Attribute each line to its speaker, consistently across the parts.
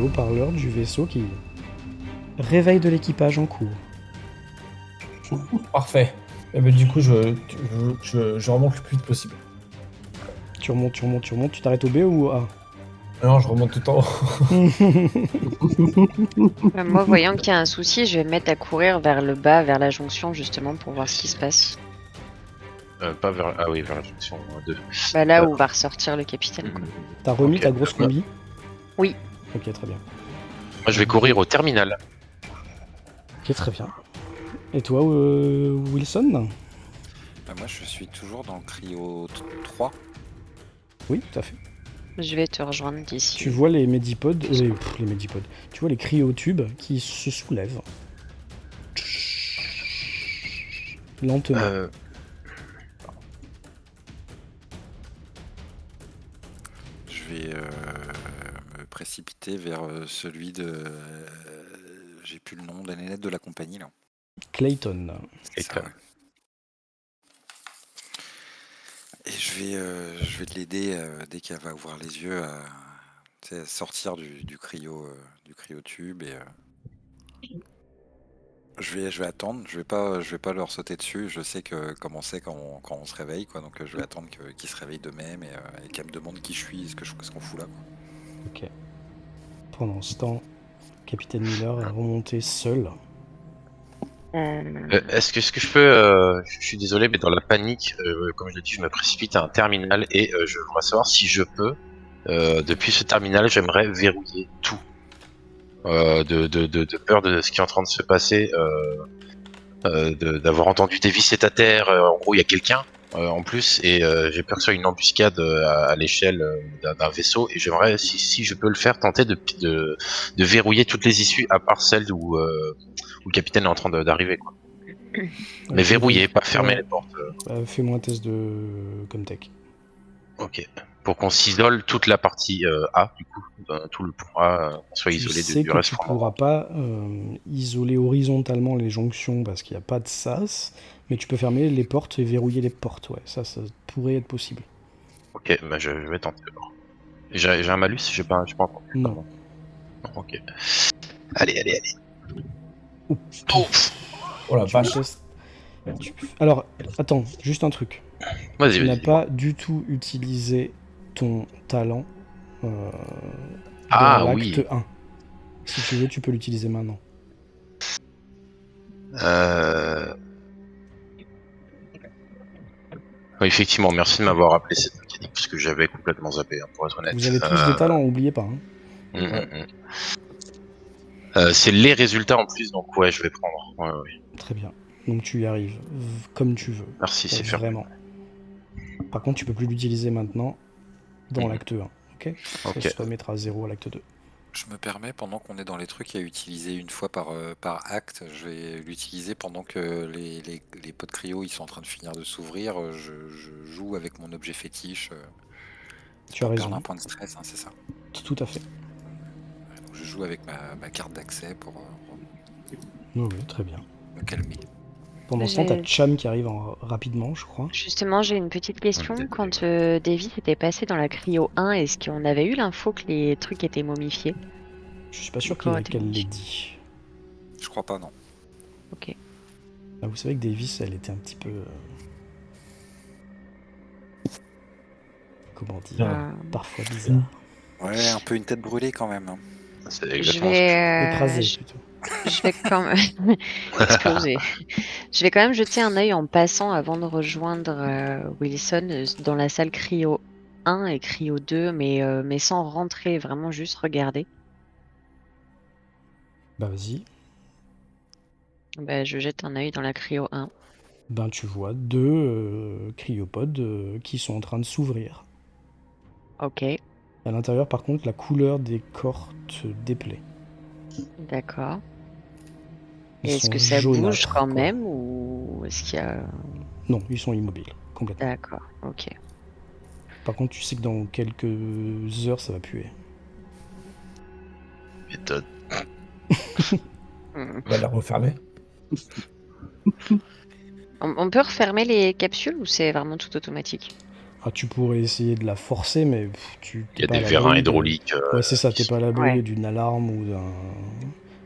Speaker 1: haut-parleurs du vaisseau qui réveille de l'équipage en cours.
Speaker 2: Parfait. Et ben, du coup, je remonte le plus vite possible.
Speaker 1: Tu remontes, tu t'arrêtes au B ou au A?
Speaker 2: Non, je remonte tout en haut.
Speaker 3: Moi, voyant qu'il y a un souci, je vais me mettre à courir vers le bas, vers la jonction, justement, pour voir ce qui se passe.
Speaker 4: Pas vers... Ah oui, vers la jonction 2.
Speaker 3: Bah, là où va ressortir le capitaine, quoi.
Speaker 1: T'as remis
Speaker 4: Ok.
Speaker 1: ta grosse combi?
Speaker 3: Oui.
Speaker 1: Ok, très bien.
Speaker 4: Moi, je vais courir au terminal.
Speaker 1: Ok, très bien. Et toi, Wilson?
Speaker 5: Bah, moi, je suis toujours dans le cryo 3.
Speaker 1: Oui, tout à fait.
Speaker 3: Je vais te rejoindre d'ici.
Speaker 1: Tu vois les médipodes, les médipodes. Tu vois les cryotubes qui se soulèvent. Lentement.
Speaker 5: Je vais me précipiter vers celui de... j'ai plus le nom de la nénette de la compagnie, là.
Speaker 1: Clayton.
Speaker 5: C'est ça, ouais. Et je vais l'aider dès qu'elle va ouvrir les yeux à sortir du cryotube et je vais attendre. Je vais pas leur sauter dessus. Je sais que comment c'est quand on se réveille, quoi. Donc je vais attendre qu'ils se réveillent d'eux-mêmes et qu'elles me demandent qui je suis, ce qu'on fout là, quoi.
Speaker 1: Ok. Pendant ce temps, Capitaine Miller est remonté seul.
Speaker 4: Est-ce que je peux... je suis désolé, mais dans la panique, comme je l'ai dit, je me précipite à un terminal et je voudrais savoir si je peux, depuis ce terminal, j'aimerais verrouiller tout. De peur de ce qui est en train de se passer, d'avoir entendu des vis à terre, en gros il y a quelqu'un en plus, et j'ai peur que ce soit une embuscade à l'échelle d'un vaisseau, et j'aimerais, si je peux le faire, tenter de verrouiller toutes les issues, à part celle où le capitaine est en train d'arriver, quoi. Mais
Speaker 1: Ok,
Speaker 4: verrouiller,
Speaker 1: donc,
Speaker 4: pas fermer
Speaker 1: ouais.
Speaker 4: les portes.
Speaker 1: Fais-moi un test de Comtech.
Speaker 4: Ok. Pour qu'on s'isole toute la partie A, du coup, tout le pont A, soit
Speaker 1: Tu
Speaker 4: isolé
Speaker 1: sais
Speaker 4: du
Speaker 1: que
Speaker 4: reste.
Speaker 1: tu pourras pas isoler horizontalement les jonctions parce qu'il n'y a pas de sas, mais tu peux fermer les portes et verrouiller les portes, ouais, ça pourrait être possible.
Speaker 4: Ok, bah je vais tenter d'abord. J'ai un malus, j'ai pas entendu.
Speaker 1: Non.
Speaker 4: Non, ok. Allez.
Speaker 1: Oh,
Speaker 2: Oh la
Speaker 1: tu
Speaker 2: vache.
Speaker 1: testes. Alors, attends, juste un truc.
Speaker 4: Vas-y,
Speaker 1: Tu n'as
Speaker 4: vas-y.
Speaker 1: pas du tout utilisé ton talent
Speaker 4: Ah,
Speaker 1: dans l'acte
Speaker 4: oui.
Speaker 1: 1. Si tu veux, tu peux l'utiliser maintenant.
Speaker 4: Oui, effectivement, merci de m'avoir rappelé cette mécanique, parce que j'avais complètement zappé, hein, pour être honnête.
Speaker 1: Vous avez tous des talents, oubliez pas. Hein.
Speaker 4: C'est les résultats en plus, donc ouais, je vais prendre. Ouais.
Speaker 1: Très bien. Donc tu y arrives comme tu veux.
Speaker 4: Merci, c'est fair.
Speaker 1: Vraiment. Par contre, tu peux plus l'utiliser maintenant dans l'acte 1. Ok. Ça se remettra à 0 à l'acte 2.
Speaker 5: Je me permets, pendant qu'on est dans les trucs à utiliser une fois par acte, je vais l'utiliser pendant que les pots de cryo ils sont en train de finir de s'ouvrir. Je joue avec mon objet fétiche.
Speaker 1: Tu as raison.
Speaker 5: Perdre un point de stress, hein, c'est ça.
Speaker 1: Tout à fait.
Speaker 5: Donc je joue avec ma carte d'accès pour
Speaker 1: Oui, très bien.
Speaker 5: me calmer.
Speaker 1: Pendant ce temps, t'as Cham qui arrive rapidement, je crois.
Speaker 3: Justement, j'ai une petite question. Quand Davy était passé dans la cryo 1, est-ce qu'on avait eu l'info que les trucs étaient momifiés?
Speaker 1: Je suis pas sûr qu'elle l'ait dit.
Speaker 5: Je crois pas, non.
Speaker 3: Ok.
Speaker 1: Ah, vous savez que Davis, elle était un petit peu... comment dire, parfois bizarre.
Speaker 5: Ouais, un peu une tête brûlée quand même. Hein.
Speaker 4: C'est exactement ce
Speaker 1: écrasé plutôt.
Speaker 3: Je vais quand même exploser. Je vais quand même jeter un œil en passant avant de rejoindre Wilson dans la salle cryo 1 et cryo 2, mais sans rentrer, vraiment juste regarder.
Speaker 1: Bah vas-y.
Speaker 3: Bah, je jette un œil dans la cryo 1.
Speaker 1: Ben tu vois deux cryopodes qui sont en train de s'ouvrir.
Speaker 3: Ok.
Speaker 1: À l'intérieur, par contre, la couleur des corps te déplaît.
Speaker 3: D'accord.
Speaker 1: Ils
Speaker 3: Est-ce
Speaker 1: sont
Speaker 3: que ça bouge
Speaker 1: jaunâtres,
Speaker 3: quand
Speaker 1: quoi.
Speaker 3: même ou est-ce qu'il y a...
Speaker 1: Non, ils sont immobiles, complètement.
Speaker 3: D'accord, ok.
Speaker 1: Par contre, tu sais que dans quelques heures, ça va puer.
Speaker 4: Méthode.
Speaker 2: On va la refermer.
Speaker 3: On peut refermer les capsules ou c'est vraiment tout automatique?
Speaker 1: Ah, tu pourrais essayer de la forcer, mais
Speaker 4: Il y a des vérins hydrauliques.
Speaker 1: Ouais, c'est ça, t'es
Speaker 4: qui
Speaker 1: pas à l'abri
Speaker 3: Ouais.
Speaker 1: d'une alarme ou d'un...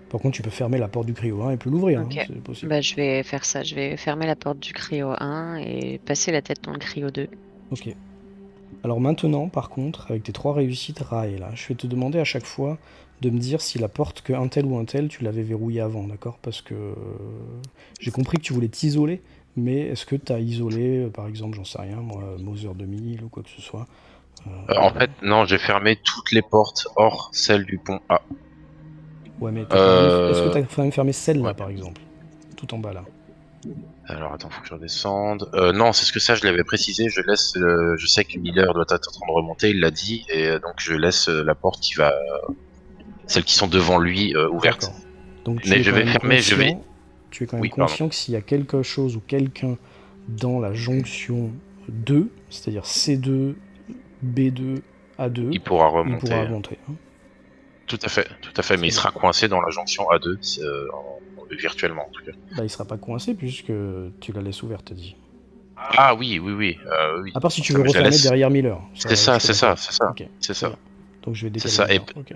Speaker 1: Par contre, tu peux fermer la porte du cryo 1 et plus l'ouvrir,
Speaker 3: Ok.
Speaker 1: hein, c'est possible.
Speaker 3: Bah, je vais faire ça. Je vais fermer la porte du cryo 1 et passer la tête dans le cryo 2.
Speaker 1: Ok. Alors maintenant, par contre, avec tes 3 réussites rail, là, je vais te demander à chaque fois de me dire si la porte que un tel ou un tel, tu l'avais verrouillée avant, d'accord? Parce que j'ai compris que tu voulais t'isoler, mais est-ce que tu as isolé, par exemple, j'en sais rien, moi, Mother 2000 ou quoi que ce soit?
Speaker 4: En fait, non, j'ai fermé toutes les portes hors celle du pont A.
Speaker 1: Ouais, mais t'as quand même... Est-ce que
Speaker 4: Euh,
Speaker 1: t'as quand même fermé celle-là,
Speaker 4: ouais.
Speaker 1: par exemple? Tout en bas, là.
Speaker 4: Alors attends, faut que je redescende. Non, c'est ce que ça, je l'avais précisé. Je laisse, je sais que Miller doit être en train de remonter, il l'a dit, et donc je laisse la porte qui va, celles qui sont devant lui ouverte.
Speaker 1: D'accord. Donc
Speaker 4: Mais
Speaker 1: tu es
Speaker 4: je
Speaker 1: quand
Speaker 4: vais
Speaker 1: même
Speaker 4: fermer, je vais.
Speaker 1: conscient... Tu es quand même
Speaker 4: Oui, pardon.
Speaker 1: conscient que s'il y a quelque chose ou quelqu'un dans la jonction 2, c'est-à-dire C2, B2, A2,
Speaker 4: Il pourra
Speaker 1: il pourra
Speaker 4: remonter.
Speaker 1: remonter. Hein.
Speaker 4: Tout à fait, tout à fait. Mais il sera coincé dans la jonction A2, virtuellement en tout cas.
Speaker 1: Bah, il sera pas coincé puisque tu la laisses ouverte, t'as dit.
Speaker 4: Ah oui, oui, oui, oui.
Speaker 1: À part si tu
Speaker 4: Ça,
Speaker 1: veux
Speaker 4: mais je la
Speaker 1: refermer
Speaker 4: laisse.
Speaker 1: derrière Miller.
Speaker 4: C'est ça,
Speaker 1: je te
Speaker 4: c'est ça,
Speaker 1: l'accorde.
Speaker 4: c'est ça,
Speaker 1: Ok,
Speaker 4: c'est
Speaker 1: très
Speaker 4: ça.
Speaker 1: bien. Donc je vais
Speaker 4: C'est
Speaker 1: décaler
Speaker 4: ça.
Speaker 1: Miller. Ok.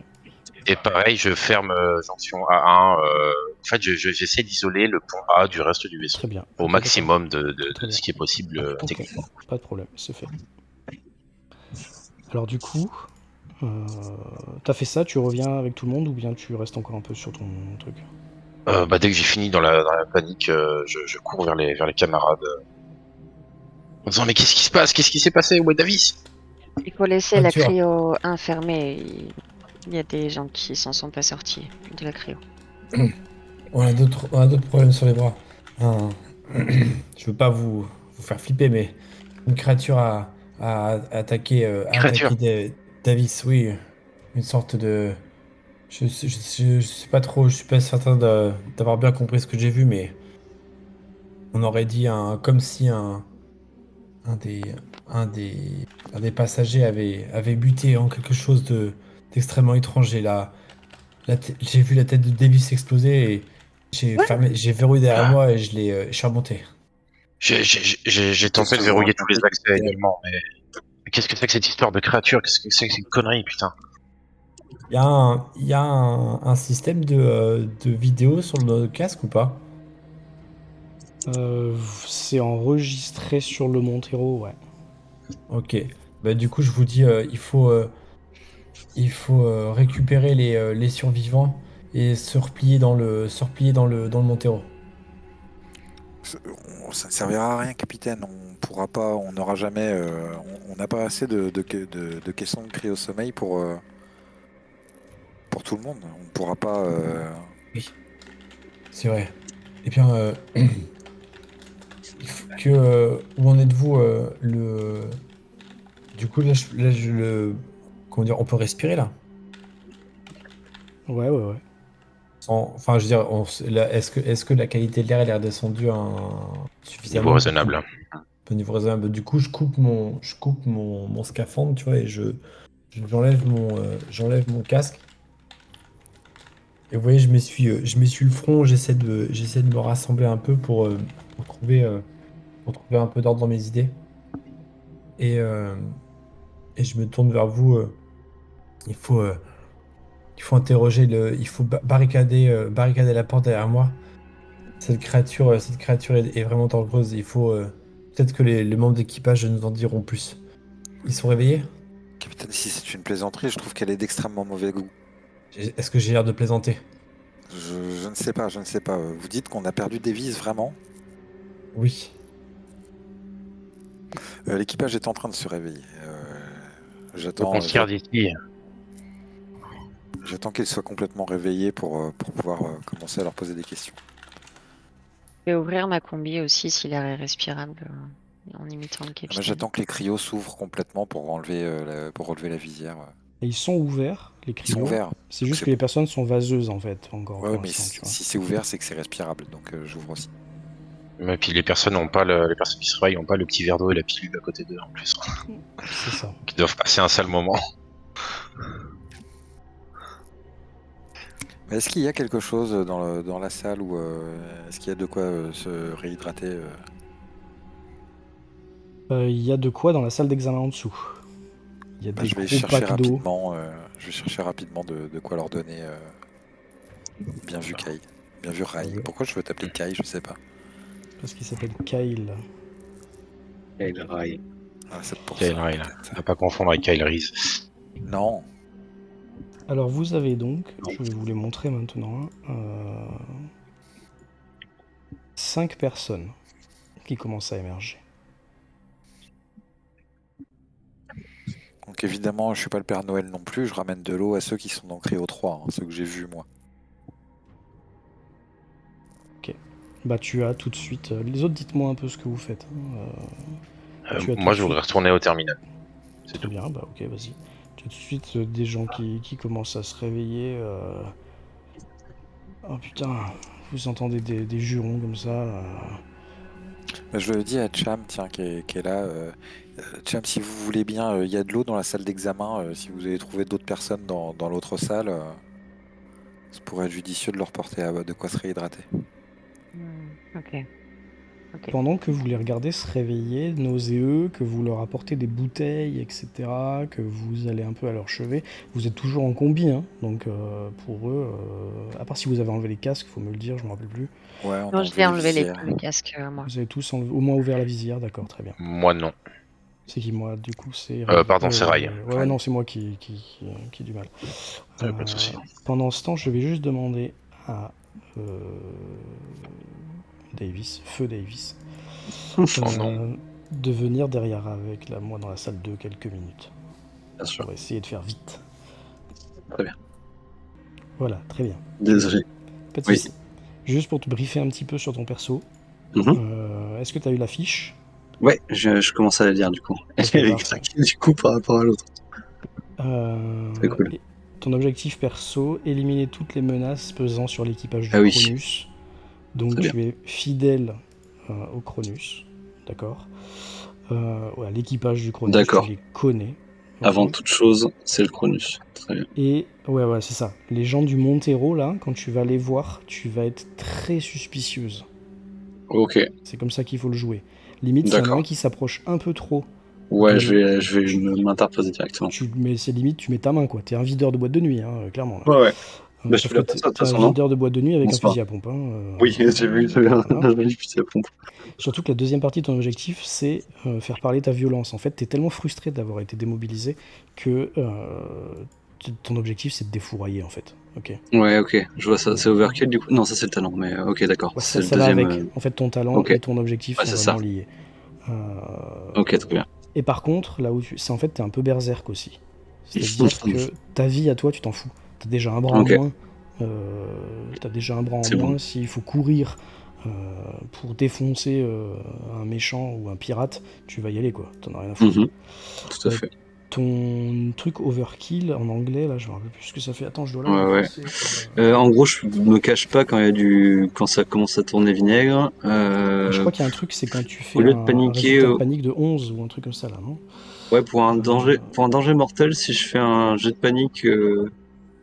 Speaker 4: Et pareil, je ferme jonction A1. En fait, j'essaie d'isoler le pont A du reste du vaisseau
Speaker 1: Très bien.
Speaker 4: au
Speaker 1: Ok, d'accord.
Speaker 4: maximum de
Speaker 1: Très bien.
Speaker 4: ce qui est possible
Speaker 1: Ok,
Speaker 4: techniquement.
Speaker 1: pas de problème, c'est fait. Alors du coup, t'as fait ça, tu reviens avec tout le monde ou bien tu restes encore un peu sur ton truc?
Speaker 4: Bah, dès que j'ai fini dans la panique, je cours vers les camarades en disant mais qu'est-ce qui se passe? Qu'est-ce qui s'est passé? Où est Davis?
Speaker 3: Il faut laisser la
Speaker 2: Voiture.
Speaker 3: cryo 1 fermée. Il y a des gens qui s'en sont pas sortis de la cryo.
Speaker 2: On a d'autres problèmes sur les bras. Un- Je veux pas vous faire flipper, mais une créature a
Speaker 4: Créature.
Speaker 2: attaqué Davis, oui. Une sorte de... je sais pas trop, je suis pas certain d'avoir bien compris ce que j'ai vu, mais on aurait dit comme si un des, un des passagers avait buté en quelque chose d'extrêmement étrange. Et j'ai vu la tête de Davis exploser et j'ai verrouillé derrière moi et je suis remonté.
Speaker 4: J'ai tenté de verrouiller tous les accès également, mais qu'est-ce que c'est que cette histoire de créature? Qu'est-ce que c'est que cette connerie, putain?
Speaker 2: Il y a un système de vidéo sur le casque ou pas?
Speaker 1: C'est enregistré sur le Montero, ouais.
Speaker 2: Ok. Bah, du coup, je vous dis, il faut récupérer les survivants et se replier dans le Montero.
Speaker 5: Ça ne servira à rien, capitaine. On pourra pas, on n'aura jamais, on n'a pas assez de questions de cryo-sommeil pour tout le monde. On ne pourra pas.
Speaker 2: Oui, c'est vrai. Eh bien, où en êtes-vous Du coup, comment dire, on peut respirer là?
Speaker 1: Ouais, ouais, ouais.
Speaker 2: Enfin, je veux dire, est-ce que la qualité de l'air elle est redescendue
Speaker 4: Niveau
Speaker 2: suffisamment pour
Speaker 4: raisonnable.
Speaker 2: au niveau raisonnable? Du coup, je coupe mon scaphandre, tu vois, et j'enlève mon casque. Et vous voyez, je m'essuie le front, j'essaie de me rassembler un peu pour trouver un peu d'ordre dans mes idées. Et, euh, et je me tourne vers vous. Il faut, euh, il faut il faut barricader la porte derrière moi. Cette créature est vraiment dangereuse. Il faut, peut-être que les membres d'équipage nous en diront plus. Ils sont réveillés?
Speaker 5: Capitaine, si c'est une plaisanterie, je trouve qu'elle est d'extrêmement mauvais goût.
Speaker 2: Est-ce que j'ai l'air de plaisanter?
Speaker 5: Je ne sais pas, je ne sais pas. Vous dites qu'on a perdu des vies, vraiment?
Speaker 2: Oui.
Speaker 5: L'équipage est en train de se réveiller.
Speaker 4: Faut qu'on
Speaker 5: J'attends,
Speaker 4: se tire d'ici.
Speaker 5: j'attends qu'ils soient complètement réveillés pour pouvoir commencer à leur poser des questions.
Speaker 3: Je vais ouvrir ma combi aussi si l'air est respirable en imitant le
Speaker 5: Moi,
Speaker 3: capitaine.
Speaker 5: j'attends que les cryos s'ouvrent complètement pour pour relever la visière.
Speaker 1: Et ils sont ouverts, les
Speaker 5: Ils sont
Speaker 1: cryos.
Speaker 5: ouverts.
Speaker 1: C'est
Speaker 5: Donc
Speaker 1: juste que les personnes sont vaseuses en fait, encore
Speaker 5: Ouais,
Speaker 1: pour
Speaker 5: mais
Speaker 1: l'instant, tu vois.
Speaker 5: si c'est ouvert, c'est que c'est respirable. Donc j'ouvre aussi.
Speaker 4: Et puis les personnes les personnes qui se réveillent n'ont pas le petit verre d'eau et la pilule à côté d'eux en plus.
Speaker 1: C'est ça.
Speaker 4: Qui doivent passer un sale moment.
Speaker 5: Mais est-ce qu'il y a quelque chose dans la salle ou est-ce qu'il y a de quoi se réhydrater
Speaker 1: Il y a de quoi dans la salle d'examen en dessous. Il y a
Speaker 5: Bah,
Speaker 1: des
Speaker 5: je vais
Speaker 1: gros
Speaker 5: chercher
Speaker 1: packs d'eau.
Speaker 5: rapidement. Je vais chercher rapidement de quoi leur donner. Bien vu Kai. Bien vu Rai.
Speaker 1: Ouais.
Speaker 5: Pourquoi je veux t'appeler Kai, je sais pas.
Speaker 1: Parce qu'il s'appelle Kyle.
Speaker 6: Kyle Rai.
Speaker 5: Ah, c'est pour
Speaker 4: Kyle
Speaker 5: ça.
Speaker 4: Rai, là.
Speaker 5: peut-être.
Speaker 4: À pas confondre avec Kyle Reese.
Speaker 5: Non.
Speaker 1: Alors vous avez donc,
Speaker 6: Non.
Speaker 1: je vais vous les montrer maintenant, 5 personnes qui commencent à émerger.
Speaker 5: Donc évidemment, je suis pas le Père Noël non plus. Je ramène de l'eau à ceux qui sont dans Cryo 3, ceux que j'ai vus moi.
Speaker 1: Bah tu as tout de suite... les autres, dites-moi un peu ce que vous faites. Tu as tout
Speaker 4: Moi,
Speaker 1: de
Speaker 4: je voudrais
Speaker 1: suite-
Speaker 4: retourner au terminal. C'est
Speaker 1: Très
Speaker 4: tout.
Speaker 1: bien, bah ok, vas-y. Tu as tout de suite des gens qui commencent à se réveiller. Oh putain, vous entendez des jurons comme ça.
Speaker 5: Bah, je le dis à Cham, tiens, qui est là. Cham, si vous voulez bien, il y a de l'eau dans la salle d'examen. Si vous avez trouvé d'autres personnes dans l'autre salle, ça pourrait être judicieux de leur porter de quoi se réhydrater.
Speaker 3: Ok. Ok.
Speaker 1: Pendant que vous les regardez se réveiller, nauséeux, que vous leur apportez des bouteilles, etc., que vous allez un peu à leur chevet, vous êtes toujours en combi, hein, donc pour eux, à part si vous avez enlevé les casques, faut me le dire, je me rappelle plus.
Speaker 5: Ouais, on a
Speaker 3: Non, je
Speaker 5: enlevé
Speaker 3: vais
Speaker 5: les
Speaker 3: enlever
Speaker 5: visières.
Speaker 3: le casque, moi.
Speaker 1: Vous avez tous au moins ouvert la visière, d'accord, très bien.
Speaker 4: Moi, non.
Speaker 1: C'est qui moi, du coup, c'est
Speaker 4: Pardon, c'est Rai.
Speaker 1: Ouais,
Speaker 5: Rai.
Speaker 1: non, c'est moi qui ai du mal.
Speaker 4: Pas de souci.
Speaker 1: Pendant ce temps, je vais juste demander à Davis, Feu Davis,
Speaker 4: Oh non.
Speaker 1: de venir derrière avec moi dans la salle 2 quelques minutes.
Speaker 6: Bien sûr.
Speaker 1: On va essayer de faire vite.
Speaker 6: Très bien.
Speaker 1: Voilà, très bien.
Speaker 6: Désolé.
Speaker 1: Pas de
Speaker 6: Oui.
Speaker 1: soucis. Juste pour te briefer un petit peu sur ton perso,
Speaker 6: Mhm.
Speaker 1: est-ce que tu as eu la fiche?
Speaker 6: Ouais, je commence à la lire du coup. Elle est
Speaker 1: parfait.
Speaker 6: craquée du coup par rapport à l'autre. C'est cool.
Speaker 1: Et ton objectif perso, éliminer toutes les menaces pesant sur l'équipage du
Speaker 6: Ah oui.
Speaker 1: Cronus. Donc
Speaker 6: Très
Speaker 1: tu es fidèle au Cronus, d'accord, à l'équipage du Cronus,
Speaker 6: D'accord.
Speaker 1: tu les connais. ok.
Speaker 6: Avant toute chose, c'est le Cronus. Très bien.
Speaker 1: Et ouais, c'est ça. Les gens du Montero, là, quand tu vas les voir, tu vas être très suspicieuse.
Speaker 6: Ok.
Speaker 1: C'est comme ça qu'il faut le jouer. Limite, s'il y en a
Speaker 6: D'accord.
Speaker 1: un qui s'approche un peu trop,
Speaker 6: Ouais,
Speaker 1: de-
Speaker 6: je vais m'interposer directement.
Speaker 1: c'est limite, tu mets ta main, quoi. T'es un videur de boîte de nuit, hein, clairement. Là.
Speaker 6: Ouais. Bah, je
Speaker 1: Sauf
Speaker 6: fais la
Speaker 1: que
Speaker 6: passe, de toute
Speaker 1: t'es un
Speaker 6: façon, non?
Speaker 1: videur de boîte de nuit avec un
Speaker 6: Bonsoir.
Speaker 1: fusil à pompe. Hein,
Speaker 6: Oui, j'ai vu, c'est bien.
Speaker 1: voilà.
Speaker 6: Je vais fusil à pompe.
Speaker 1: Surtout que la deuxième partie de ton objectif, c'est faire parler ta violence. En fait, t'es tellement frustré d'avoir été démobilisé que ton objectif, c'est de défourailler, en fait. Ok.
Speaker 6: Ouais, ok. Je vois ça. C'est overkill du coup. Non, ça c'est le talent. Mais ok, d'accord.
Speaker 1: Ouais,
Speaker 6: c'est le
Speaker 1: ça va
Speaker 6: deuxième.
Speaker 1: avec. En fait, ton talent
Speaker 6: ok.
Speaker 1: et ton objectif
Speaker 6: Ouais,
Speaker 1: sont
Speaker 6: c'est
Speaker 1: vraiment
Speaker 6: ça.
Speaker 1: liés.
Speaker 6: Ok, très bien.
Speaker 1: Et par contre, là où c'est en fait, t'es un peu berserk aussi. C'est-à-dire que ta vie à toi, tu t'en fous. T'as déjà un bras
Speaker 6: Ok.
Speaker 1: en moins. T'as déjà un bras en
Speaker 6: C'est
Speaker 1: moins.
Speaker 6: bon.
Speaker 1: S'il faut courir pour défoncer un méchant ou un pirate, tu vas y aller, quoi. T'en as rien à foutre.
Speaker 6: Mhm. Tout à
Speaker 1: Euh,
Speaker 6: fait.
Speaker 1: Ton truc overkill en anglais, là, je me rappelle plus ce que ça fait. Attends, je dois
Speaker 6: Ouais,
Speaker 1: l'avoir
Speaker 6: ouais.
Speaker 1: français.
Speaker 6: En gros, je me cache pas quand il y a quand ça commence à tourner vinaigre.
Speaker 1: Je crois qu'il y a un truc, c'est quand tu fais
Speaker 6: Au lieu de
Speaker 1: un
Speaker 6: paniquer,
Speaker 1: résultat de panique de 11 ou un truc comme ça, là, non?
Speaker 6: ouais, pour un danger mortel, si je fais un jet de panique,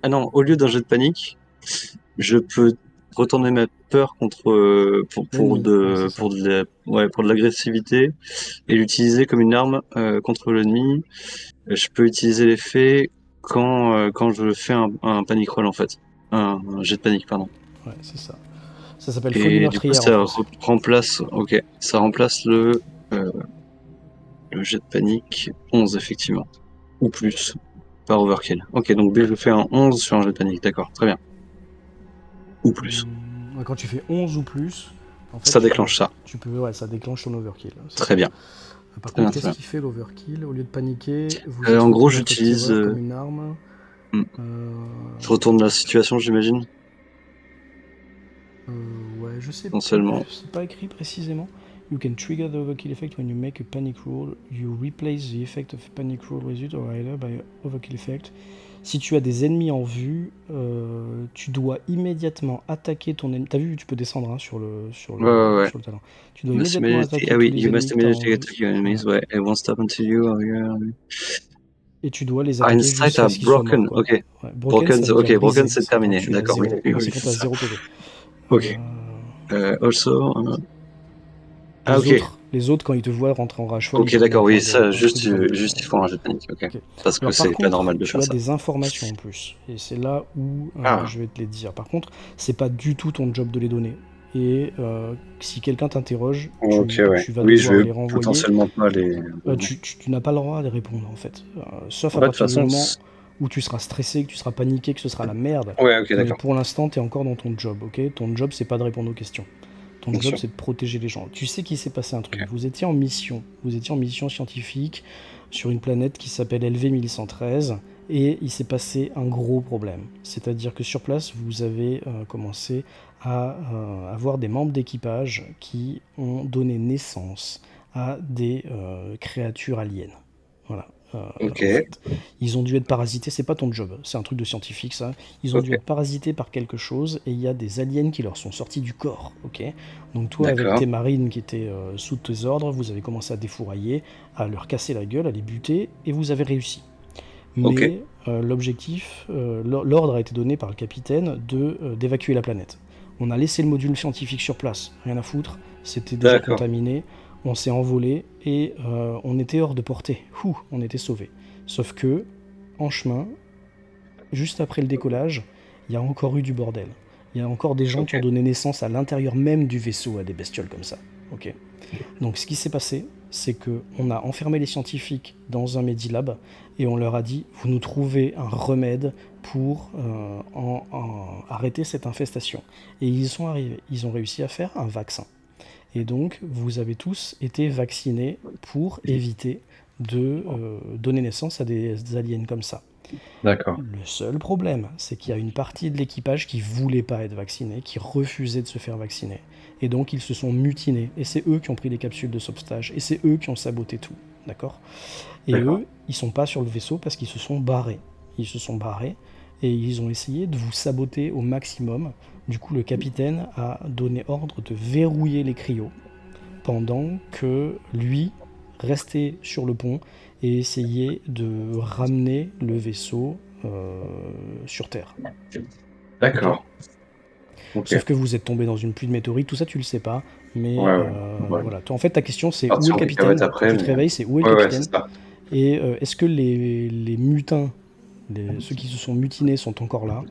Speaker 6: ah non, au lieu d'un jet de panique, je peux retourner ma peur contre
Speaker 1: L'ennemi, ouais, c'est ça.
Speaker 6: pour de l'agressivité et l'utiliser comme une arme contre l'ennemi. Je peux utiliser l'effet quand je fais un panic roll en fait, un jet de panique pardon.
Speaker 1: Ouais, c'est ça. Ça s'appelle folie
Speaker 6: Et du coup,
Speaker 1: meurtrière en
Speaker 6: ça
Speaker 1: français.
Speaker 6: remplace, ça remplace euh, le jet de panique 11 effectivement, ou plus par overkill. Ok, donc B je fais un 11 sur un jet de panique, d'accord, très bien. Ou plus.
Speaker 1: Ouais, quand tu fais 11 ou plus, en fait,
Speaker 6: Ça déclenche ça.
Speaker 1: ouais, ça déclenche ton overkill. C'est
Speaker 6: Très
Speaker 1: ça.
Speaker 6: bien.
Speaker 1: Par
Speaker 6: Très bien,
Speaker 1: contre,
Speaker 6: très
Speaker 1: qu'est-ce
Speaker 6: bien.
Speaker 1: qu'il fait l'overkill? Au lieu de paniquer, vous
Speaker 6: En
Speaker 1: êtes
Speaker 6: gros,
Speaker 1: dans cette
Speaker 6: j'utilise.
Speaker 1: terreur comme une arme.
Speaker 6: Hmm.
Speaker 1: Euh,
Speaker 6: Je retourne la situation, j'imagine.
Speaker 1: Ouais, je sais
Speaker 6: Non seulement.
Speaker 1: c'est pas écrit précisément. You can trigger the overkill effect when you make a panic roll. You replace the effect of panic roll result or either by overkill effect. Si tu as des ennemis en vue, tu dois immédiatement attaquer ton ennemi. T'as vu, tu peux descendre hein, sur le
Speaker 6: Ouais.
Speaker 1: sur le talent. Tu dois immédiatement attaquer
Speaker 6: Ah
Speaker 1: tous
Speaker 6: oui,
Speaker 1: les
Speaker 6: you
Speaker 1: ennemis
Speaker 6: must
Speaker 1: que t'as en
Speaker 6: immediately
Speaker 1: vue.
Speaker 6: attack your enemies.
Speaker 1: Voilà.
Speaker 6: Ouais, it won't stop until you are.
Speaker 1: Et tu dois les
Speaker 6: Our
Speaker 1: attaquer
Speaker 6: insight
Speaker 1: jusqu'à
Speaker 6: are
Speaker 1: ce qu'ils soient morts.
Speaker 6: broken.
Speaker 1: Quoi.
Speaker 6: Ok.
Speaker 1: Ouais, broken, ça veut
Speaker 6: Ok,
Speaker 1: dire
Speaker 6: broken,
Speaker 1: brisé.
Speaker 6: c'est
Speaker 1: C'est quand
Speaker 6: terminé.
Speaker 1: tu l'as
Speaker 6: D'accord.
Speaker 1: zéro.
Speaker 6: Oui,
Speaker 1: C'est quand
Speaker 6: c'est
Speaker 1: t'as
Speaker 6: ça.
Speaker 1: 0 PV.
Speaker 6: Ok. Also, Ah, ok.
Speaker 1: Les autres, quand ils te voient rentrer en rage folle,
Speaker 6: Ok,
Speaker 1: ils te
Speaker 6: d'accord,
Speaker 1: mettent
Speaker 6: oui,
Speaker 1: plein
Speaker 6: ça,
Speaker 1: de
Speaker 6: juste,
Speaker 1: trucs dans le.
Speaker 6: juste, il faut un jet de panique, ok.
Speaker 1: Ok.
Speaker 6: Parce que
Speaker 1: Alors par
Speaker 6: c'est pas normal
Speaker 1: contre,
Speaker 6: de
Speaker 1: tu
Speaker 6: faire
Speaker 1: as
Speaker 6: ça.
Speaker 1: des informations en plus, et c'est là où
Speaker 6: Ah,
Speaker 1: je vais te les dire. Par contre, c'est pas du tout ton job de les donner. Et si quelqu'un t'interroge,
Speaker 6: ok, ouais.
Speaker 1: tu vas
Speaker 6: Oui, je
Speaker 1: devoir
Speaker 6: vais
Speaker 1: les renvoyer.
Speaker 6: potentiellement pas les.
Speaker 1: Tu n'as pas le droit de répondre en fait. Sauf
Speaker 6: En
Speaker 1: à
Speaker 6: fait, de toute
Speaker 1: partir du
Speaker 6: façon.
Speaker 1: moment où tu seras stressé, que tu seras paniqué, que ce sera la merde.
Speaker 6: Ouais, ok,
Speaker 1: Mais
Speaker 6: d'accord,
Speaker 1: pour l'instant, tu es encore dans ton job, ok? Ton job, c'est pas de répondre aux questions. Ton
Speaker 6: bien
Speaker 1: job,
Speaker 6: sûr.
Speaker 1: c'est de protéger les gens. Tu sais qu'il s'est passé un truc.
Speaker 6: Ok.
Speaker 1: Vous étiez en mission. Vous étiez en mission scientifique sur une planète qui s'appelle LV1113 et il s'est passé un gros problème. C'est-à-dire que sur place, vous avez commencé à avoir des membres d'équipage qui ont donné naissance à des créatures aliens. Voilà.
Speaker 6: Ok,
Speaker 1: En fait, ils ont dû être parasités, c'est pas ton job, c'est un truc de scientifique ça. Ils ont dû
Speaker 6: ok,
Speaker 1: être parasités par quelque chose et il y a des aliens qui leur sont sortis du corps, ok? Donc toi avec
Speaker 6: d'accord.
Speaker 1: tes marines qui étaient sous tes ordres, vous avez commencé à défourailler, à leur casser la gueule, à les buter et vous avez réussi.
Speaker 6: Ok,
Speaker 1: Mais l'objectif, l'ordre a été donné par le capitaine d'évacuer la planète. On a laissé le module scientifique sur place, rien à foutre, c'était déjà
Speaker 6: d'accord.
Speaker 1: contaminé, on s'est envolé et on était hors de portée. On était sauvés. Sauf que, en chemin, juste après le décollage, il y a encore eu du bordel. Il y a encore des gens
Speaker 6: Ok,
Speaker 1: qui ont donné naissance à l'intérieur même du vaisseau à des bestioles comme ça. Ok. Donc ce qui s'est passé, c'est que on a enfermé les scientifiques dans un Medilab et on leur a dit vous nous trouvez un remède pour arrêter cette infestation. Et ils sont arrivés, ils ont réussi à faire un vaccin. Et donc vous avez tous été vaccinés pour éviter de donner naissance à des aliens comme ça.
Speaker 6: d'accord.
Speaker 1: Le seul problème, c'est qu'il y a une partie de l'équipage qui voulait pas être vaccinée, qui refusait de se faire vacciner. Et donc ils se sont mutinés. Et c'est eux qui ont pris les capsules de sauvetage. Et c'est eux qui ont saboté tout. D'accord? Et
Speaker 6: D'accord.
Speaker 1: eux, ils sont pas sur le vaisseau parce qu'ils se sont barrés. Ils se sont barrés et ils ont essayé de vous saboter au maximum. Du coup, le capitaine a donné ordre de verrouiller les cryos pendant que lui restait sur le pont et essayait de ramener le vaisseau sur Terre.
Speaker 6: D'accord. Ok.
Speaker 1: Sauf que vous êtes tombé dans une pluie de météorites, tout ça tu le sais pas, mais
Speaker 6: Ouais, ouais. Ouais.
Speaker 1: voilà. Toi, en fait, ta question c'est où est
Speaker 6: Partir
Speaker 1: le
Speaker 6: en cacahuète
Speaker 1: capitaine? Quand
Speaker 6: après,
Speaker 1: tu te
Speaker 6: mais.
Speaker 1: réveilles, c'est où est le
Speaker 6: Ouais, ouais, c'est
Speaker 1: capitaine?
Speaker 6: ça.
Speaker 1: Et est-ce que les mutins, ceux qui se sont mutinés sont encore là?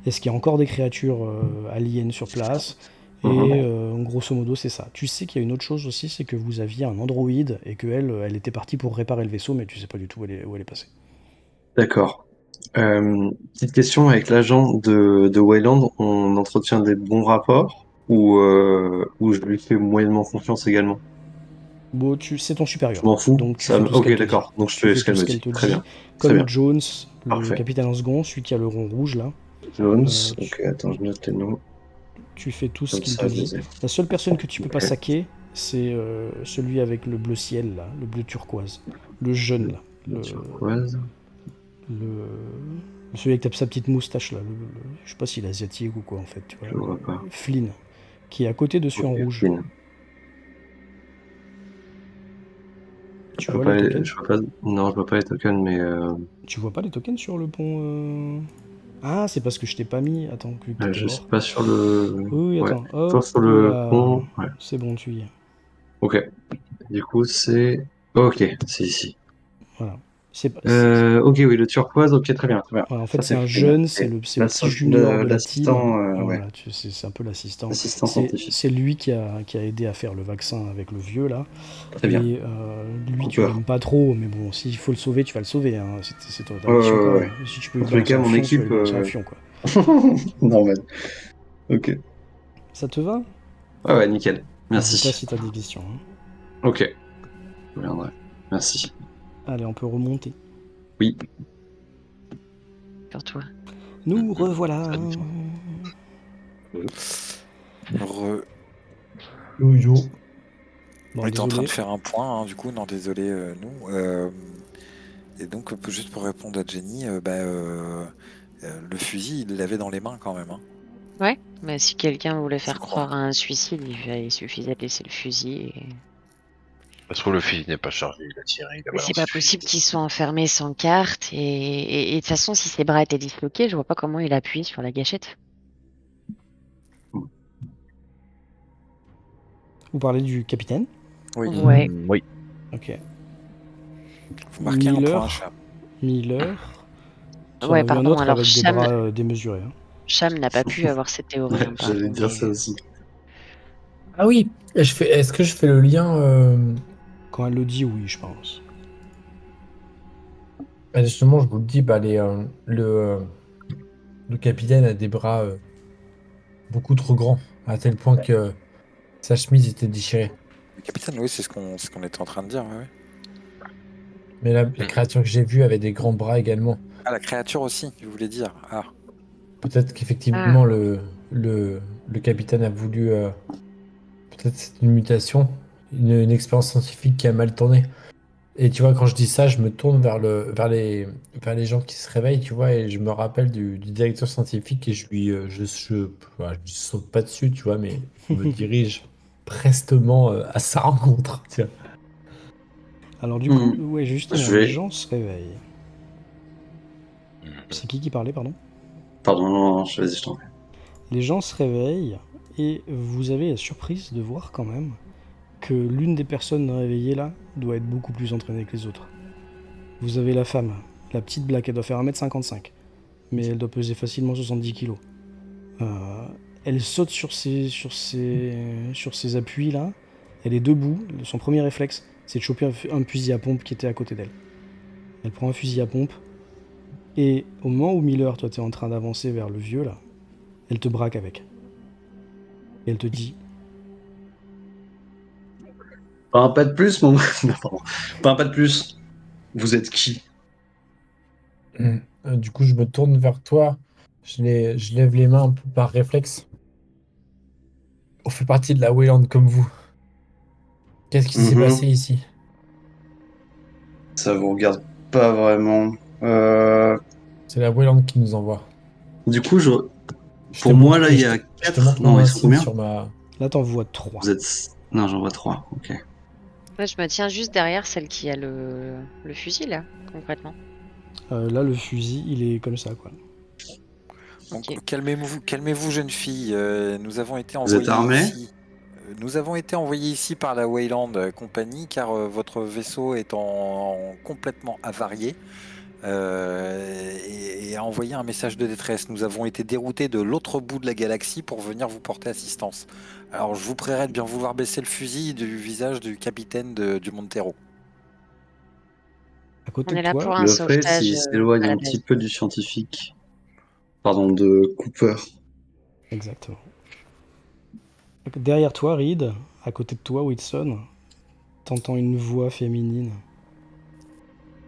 Speaker 1: Est-ce qu'il y a encore des créatures aliens sur place? Et
Speaker 6: Mhm.
Speaker 1: grosso modo, c'est ça. Tu sais qu'il y a une autre chose aussi, c'est que vous aviez un androïde et qu'elle, elle était partie pour réparer le vaisseau, mais tu sais pas du tout où elle est passée.
Speaker 6: D'accord. Petite question, avec l'agent de Wayland, on entretient des bons rapports ou je lui fais moyennement confiance également?
Speaker 1: Bon, c'est ton
Speaker 6: Je
Speaker 1: supérieur,
Speaker 6: m'en fous.
Speaker 1: donc tu fais tout ce
Speaker 6: Ok,
Speaker 1: qu'elle te dit.
Speaker 6: d'accord. Donc je
Speaker 1: Tu
Speaker 6: fais
Speaker 1: fais
Speaker 6: ce
Speaker 1: tout
Speaker 6: qu'elle
Speaker 1: ce
Speaker 6: me
Speaker 1: qu'elle
Speaker 6: dit.
Speaker 1: te
Speaker 6: Très
Speaker 1: dit.
Speaker 6: bien. Très
Speaker 1: Comme
Speaker 6: bien.
Speaker 1: Jones, le
Speaker 6: Parfait.
Speaker 1: capitaine en second, celui qui a le rond rouge là,
Speaker 6: Jones.
Speaker 1: euh, tu,
Speaker 6: Ok, attends, je note les noms.
Speaker 1: tu fais tout ce
Speaker 6: Comme
Speaker 1: qu'il te
Speaker 6: ça, je
Speaker 1: dit.
Speaker 6: les ai.
Speaker 1: La seule personne que tu peux pas
Speaker 6: Ok.
Speaker 1: saquer, c'est celui avec le bleu ciel là, le bleu turquoise. Le jeune là.
Speaker 6: Le turquoise.
Speaker 1: Le, celui avec sa petite moustache là. Je sais pas s'il est asiatique ou quoi en fait, tu vois.
Speaker 6: Je le vois pas.
Speaker 1: Flynn, qui est à côté dessus
Speaker 6: Ok,
Speaker 1: en rouge.
Speaker 6: Flynn.
Speaker 1: Tu vois les tokens?
Speaker 6: Je vois pas. Non, je vois pas les tokens, mais
Speaker 1: Tu vois pas les tokens sur le pont Ah, c'est parce que je t'ai pas mis. Attends, vu que t'étais
Speaker 6: je suis
Speaker 1: mort.
Speaker 6: pas sur le.
Speaker 1: Oui, oui,
Speaker 6: Ouais.
Speaker 1: attends.
Speaker 6: Toujours
Speaker 1: Hop
Speaker 6: sur le
Speaker 1: là.
Speaker 6: pont. Ouais.
Speaker 1: C'est bon, tu y es.
Speaker 6: Ok. Du coup, c'est. Ok, c'est ici.
Speaker 1: Voilà. C'est pas.
Speaker 6: Ok, oui, le turquoise, ok, très bien, très bien.
Speaker 1: Voilà, en
Speaker 6: Ça,
Speaker 1: fait, c'est
Speaker 6: c'est
Speaker 1: un
Speaker 6: Flynn.
Speaker 1: jeune,
Speaker 6: Et
Speaker 1: c'est le petit junior de la team.
Speaker 6: l'assistant, ouais,
Speaker 1: Voilà, c'est un peu l'assistant.
Speaker 6: assistant scientifique.
Speaker 1: C'est lui qui a aidé à faire le vaccin avec le vieux, là.
Speaker 6: Très bien.
Speaker 1: Et lui, tu
Speaker 6: Cooper.
Speaker 1: l'aimes pas trop, mais bon, s'il faut le sauver, tu vas le sauver. Hein. C'est ta
Speaker 6: Ouais,
Speaker 1: mission
Speaker 6: ouais,
Speaker 1: quand
Speaker 6: ouais, ouais.
Speaker 1: même. Si tu peux
Speaker 6: Dans
Speaker 1: lui
Speaker 6: tous les
Speaker 1: balancer
Speaker 6: cas,
Speaker 1: un
Speaker 6: mon
Speaker 1: fion, tu vas
Speaker 6: équipe.
Speaker 1: lui balancer un fion, quoi.
Speaker 6: Normal. Ok.
Speaker 1: Ça te va?
Speaker 6: Ouais, ouais, nickel.
Speaker 1: N'hésite pas
Speaker 6: Merci.
Speaker 1: si t'as des questions. Hein.
Speaker 6: Ok. Je reviendrai. Merci.
Speaker 1: Allez, on peut remonter.
Speaker 6: Oui.
Speaker 3: Sur toi.
Speaker 1: Nous revoilà.
Speaker 5: Re-
Speaker 2: Yo.
Speaker 1: Bon,
Speaker 5: On était en train
Speaker 1: désolé.
Speaker 5: de faire un point, hein, du coup, non, désolé, nous. Et donc, juste pour répondre à Jenny, le fusil, il l'avait dans les mains quand même. Hein.
Speaker 3: Ouais, mais si quelqu'un voulait
Speaker 5: Je
Speaker 3: faire
Speaker 5: crois.
Speaker 3: croire à un suicide, il suffisait de laisser le fusil.
Speaker 4: Parce que le fusil n'est pas chargé, il a tiré, il a
Speaker 3: Mais c'est
Speaker 4: balancé
Speaker 3: pas
Speaker 4: le fusil.
Speaker 3: possible qu'il soit enfermé sans carte. Et de toute façon, si ses bras étaient disloqués, je vois pas comment il appuie sur la gâchette.
Speaker 1: Vous parlez du capitaine?
Speaker 5: Oui.
Speaker 3: Ouais.
Speaker 4: Oui.
Speaker 1: Ok.
Speaker 5: Vous marquez un
Speaker 1: Miller.
Speaker 5: point, Cham.
Speaker 1: Miller. Tu en
Speaker 3: Ouais,
Speaker 1: as vu un
Speaker 3: pardon,
Speaker 1: autre
Speaker 3: alors
Speaker 1: avec des
Speaker 3: Cham,
Speaker 1: bras démesurés. Hein.
Speaker 3: Cham n'a pas pu avoir cette théorie,
Speaker 6: Ouais,
Speaker 3: hein,
Speaker 6: j'allais
Speaker 3: pardon,
Speaker 6: dire
Speaker 3: mais
Speaker 6: ça aussi.
Speaker 2: Ah oui, est-ce que je fais le lien
Speaker 1: Quand elle le dit, oui, je pense.
Speaker 2: bah, justement, je vous le dis, bah, le capitaine a des bras beaucoup trop grands, à tel point que sa chemise était déchirée.
Speaker 5: Le capitaine, oui, c'est ce qu'on était en train de dire. Ouais, ouais.
Speaker 2: Mais la créature que j'ai vue avait des grands bras également.
Speaker 5: Ah, la créature aussi, je voulais dire. Ah,
Speaker 2: Peut-être
Speaker 3: ah,
Speaker 2: qu'effectivement, le capitaine a voulu. Peut-être c'est une mutation, une expérience scientifique qui a mal tourné. Et tu vois, quand je dis ça, je me tourne vers les gens qui se réveillent, tu vois, et je me rappelle du directeur scientifique et je lui saute pas dessus, tu vois, mais je me dirige prestement à sa rencontre, tu vois.
Speaker 1: Alors du coup,
Speaker 6: Hmm.
Speaker 1: ouais, justement,
Speaker 6: Je
Speaker 1: les
Speaker 6: vais.
Speaker 1: gens se réveillent. C'est qui parlait, pardon?
Speaker 6: Pardon, non, non, vas-y, je t'en prie.
Speaker 1: Les gens se réveillent et vous avez la surprise de voir quand même que l'une des personnes réveillées là doit être beaucoup plus entraînée que les autres. Vous avez la femme, la petite Black, elle doit faire 1m55, mais elle doit peser facilement 70 kilos. Elle saute sur ses appuis là, elle est debout, son premier réflexe c'est de choper un fusil à pompe qui était à côté d'elle. Elle prend un fusil à pompe et au moment où Miller, toi t'es en train d'avancer vers le vieux là, elle te braque avec. Et elle te dit
Speaker 6: Pas un pas de plus, mon. Non, pardon. Pas un pas de plus. Vous êtes qui?
Speaker 2: Du coup, je me tourne vers toi, je lève les mains un peu par réflexe. On fait partie de la Wayland comme vous. Qu'est-ce qui s'est passé
Speaker 6: Mhm.
Speaker 2: ici?
Speaker 6: Ça vous regarde pas vraiment. Euh,
Speaker 2: C'est la Wayland qui nous envoie.
Speaker 6: Du coup,
Speaker 2: Je te
Speaker 6: pour moi,
Speaker 2: montre,
Speaker 6: là, il y a
Speaker 2: je te
Speaker 6: 4.
Speaker 2: montre
Speaker 6: Non,
Speaker 2: mon
Speaker 6: ils sont
Speaker 2: insigne
Speaker 6: combien?
Speaker 2: sur ma.
Speaker 1: là t'en vois 3.
Speaker 6: Vous êtes. Non, j'en vois 3. Ok.
Speaker 3: moi je me tiens juste derrière celle qui a le fusil là, concrètement.
Speaker 1: Là le fusil il est comme ça quoi.
Speaker 5: donc
Speaker 3: Ok.
Speaker 5: calmez-vous, jeune fille. Nous avons été
Speaker 6: Vous êtes
Speaker 5: envoyés
Speaker 6: armés?
Speaker 5: ici. Nous avons été envoyés ici par la Wayland Company car votre vaisseau est complètement avarié et a envoyé un message de détresse. Nous avons été déroutés de l'autre bout de la galaxie pour venir vous porter assistance. Alors je vous prierai de bien vouloir baisser le fusil du visage du capitaine du Montero.
Speaker 1: À côté
Speaker 3: On
Speaker 1: de
Speaker 3: est là
Speaker 1: toi,
Speaker 3: pour un
Speaker 6: Le fait,
Speaker 3: sauvetage
Speaker 6: s'il s'éloigne
Speaker 3: à la
Speaker 6: un petit
Speaker 3: base.
Speaker 6: peu du scientifique. Pardon, de Cooper.
Speaker 1: exactement. Derrière toi, Reed, à côté de toi, Whitson, t'entends une voix féminine.